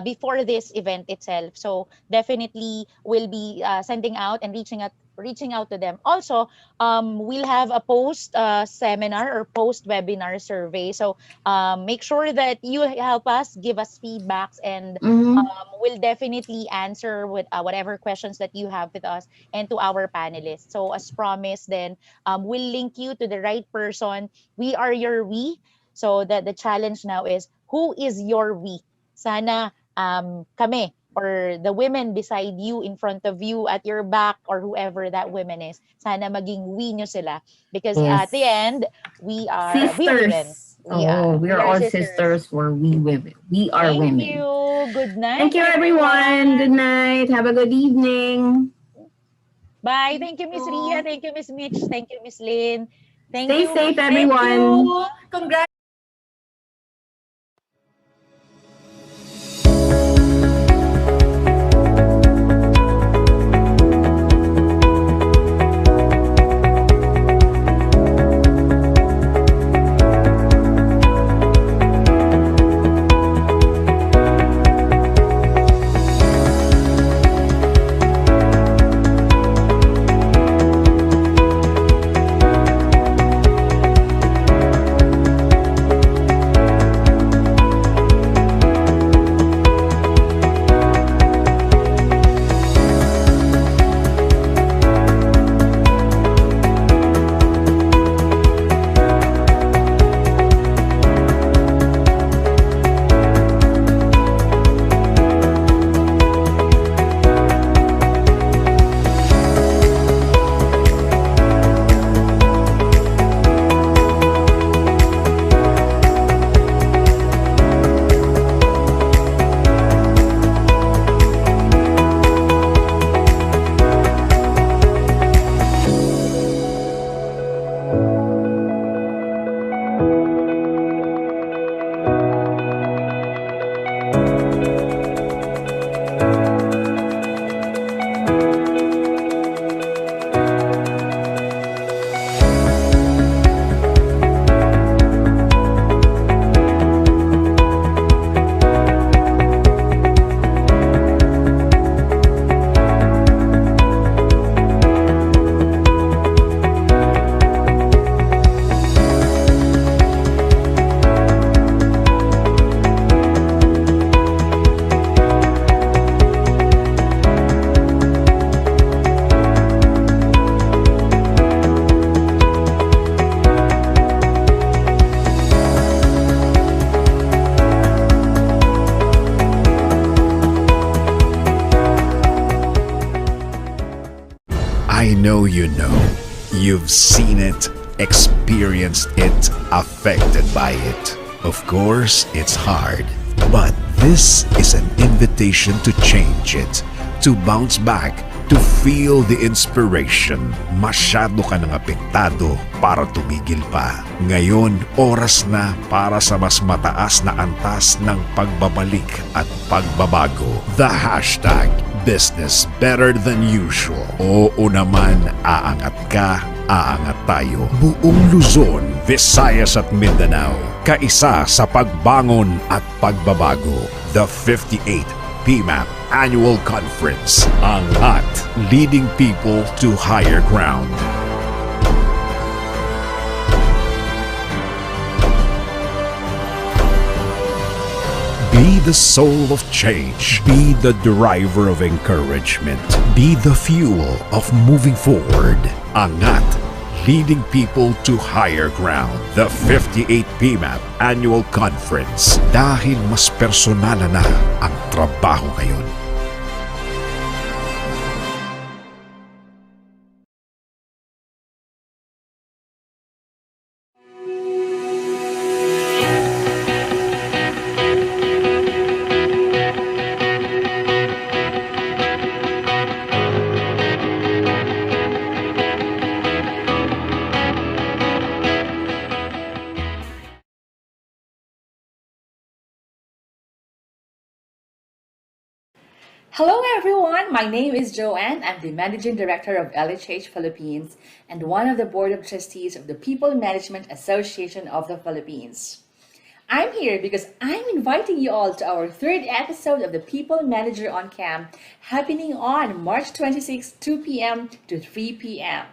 before this event itself, so definitely we'll be sending out and reaching out to them. Also, we'll have a post seminar or post webinar survey. So make sure that you help us, give us feedbacks, and we'll definitely answer with whatever questions that you have with us and to our panelists. So as promised, then we'll link you to the right person. We are your we. So the challenge now is, who is your we? Sana kami or the women beside you, in front of you, at your back, or whoever that women is, sana maging we nyo sila. Because at the end, we are sisters. We are all sisters for We Women. We are women. Thank you. Good night. Thank you, everyone. Good night. Have a good evening. Bye. Thank you, Miss Ria. Thank you, Miss Mitch. Thank you, Miss Lynn. Stay safe, everyone. Congrats. know you know. You've seen it, experienced it, affected by it. Of course, it's hard. But this is an invitation to change it, to bounce back, to feel the inspiration. Masyado ka nang apektado para tumigil pa. Ngayon, oras na para sa mas mataas na antas ng pagbabalik at pagbabago. The hashtag Business Better Than Usual. Oo naman, aangat ka, aangat tayo. Buong Luzon, Visayas at Mindanao, kaisa sa pagbangon at pagbabago. The 58th PMAP Annual Conference. Angat, leading people to higher ground. Be the soul of change. Be the driver of encouragement. Be the fuel of moving forward. Angat, leading people to higher ground. The 58th PMAP Annual Conference. Dahil mas personal na ang trabaho ngayon. Hello everyone, my name is Joanne. I'm the Managing Director of LHH Philippines and one of the Board of Trustees of the People Management Association of the Philippines. I'm here because I'm inviting you all to our third episode of the People Manager on Cam, happening on March 26, 2 p.m. to 3 p.m.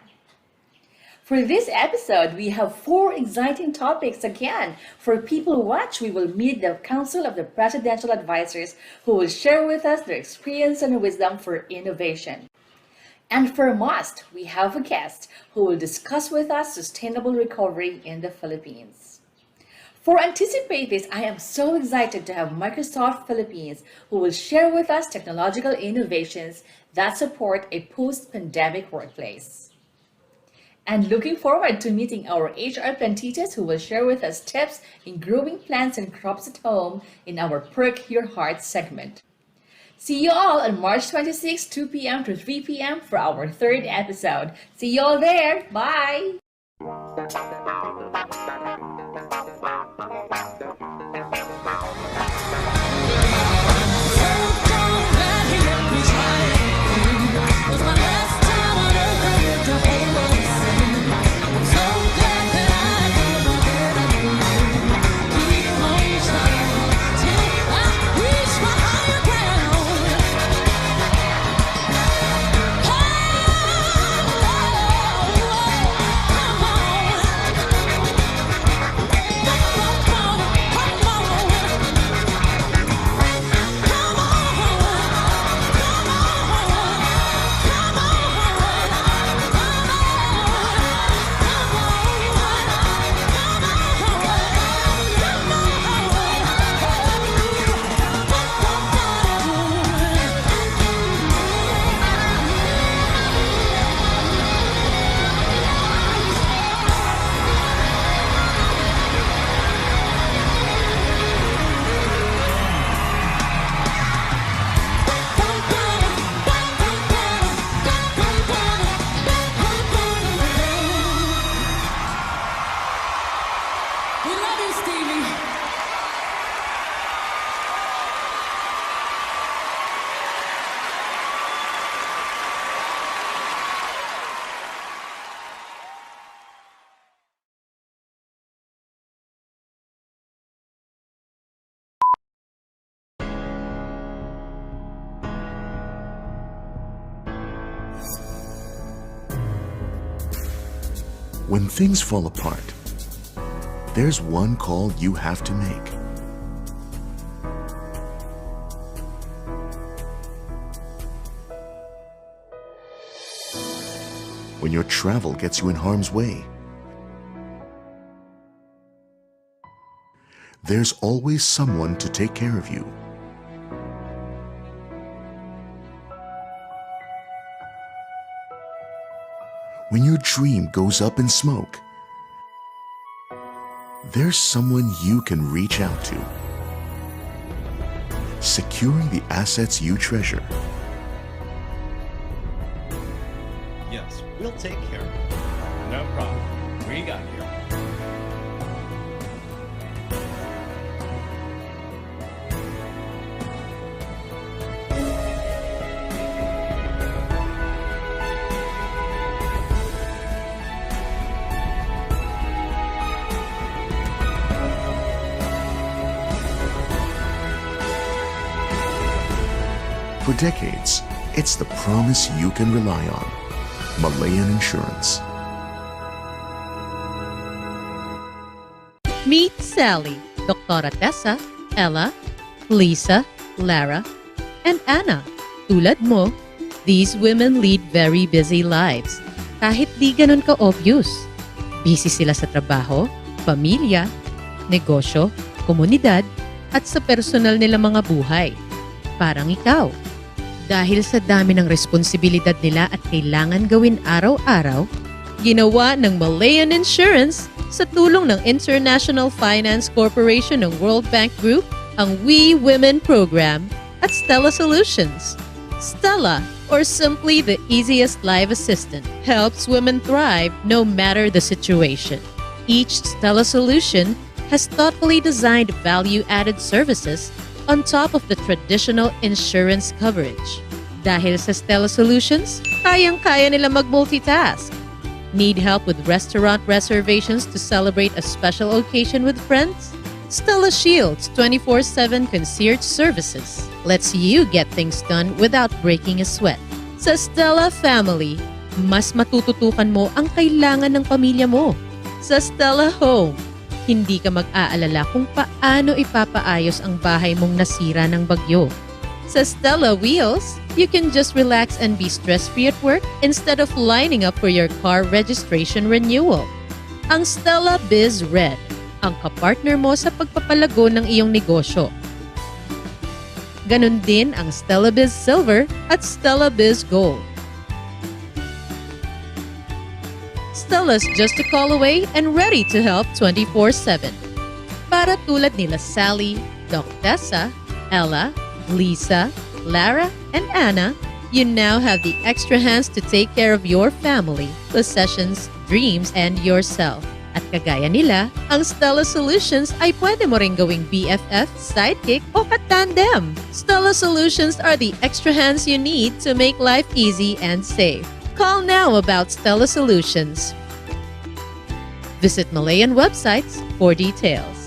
For this episode, we have 4 exciting topics again. For People Watch, we will meet the Council of the Presidential Advisors who will share with us their experience and wisdom for innovation. And for Must, we have a guest who will discuss with us sustainable recovery in the Philippines. For Anticipate This, I am so excited to have Microsoft Philippines who will share with us technological innovations that support a post-pandemic workplace. And looking forward to meeting our HR plantitas who will share with us tips in growing plants and crops at home in our Perk Your Heart segment. See you all on March 26, 2 p.m. to 3 p.m. for our third episode. See you all there. Bye! When things fall apart, there's one call you have to make. When your travel gets you in harm's way, there's always someone to take care of you. When your dream goes up in smoke, there's someone you can reach out to. Securing the assets you treasure. Yes, we'll take care of it. No problem. We got you. For decades, it's the promise you can rely on. Malayan Insurance. Meet Sally, Dr. Tessa, Ella, Lisa, Lara, and Anna. Tulad mo, these women lead very busy lives. Kahit di ganun ka-obvious. Busy sila sa trabaho, pamilya, negosyo, komunidad, at sa personal nila mga buhay. Parang ikaw. Dahil sa dami ng responsibilidad nila at kailangan gawin araw-araw, ginawa ng Malayan Insurance sa tulong ng International Finance Corporation ng World Bank Group ang We Women program at Stella Solutions. Stella, or simply the easiest life assistant, helps women thrive no matter the situation. Each Stella solution has thoughtfully designed value-added services on top of the traditional insurance coverage. Dahil sa Stella Solutions, kayang-kaya nila mag-multitask. Need help with restaurant reservations to celebrate a special occasion with friends? Stella Shields 24/7 concierge services lets you get things done without breaking a sweat. Sa Stella Family, mas matututukan mo ang kailangan ng pamilya mo. Sa Stella Home, hindi ka mag-aalala kung paano ipapaayos ang bahay mong nasira ng bagyo. Sa Stella Wheels, you can just relax and be stress-free at work instead of lining up for your car registration renewal. Ang Stella Biz Red, ang kapartner mo sa pagpapalago ng iyong negosyo. Ganon din ang Stella Biz Silver at Stella Biz Gold. Stella's just a call away and ready to help 24/7. Para tulad nila Sally, Doc Tessa, Ella, Lisa, Lara, and Anna, you now have the extra hands to take care of your family, possessions, dreams, and yourself. At kagaya nila, ang Stella Solutions ay pwede mo rin gawing BFF, sidekick, o katandem. Stella Solutions are the extra hands you need to make life easy and safe. Call now about Stella Solutions. Visit Malayan websites for details.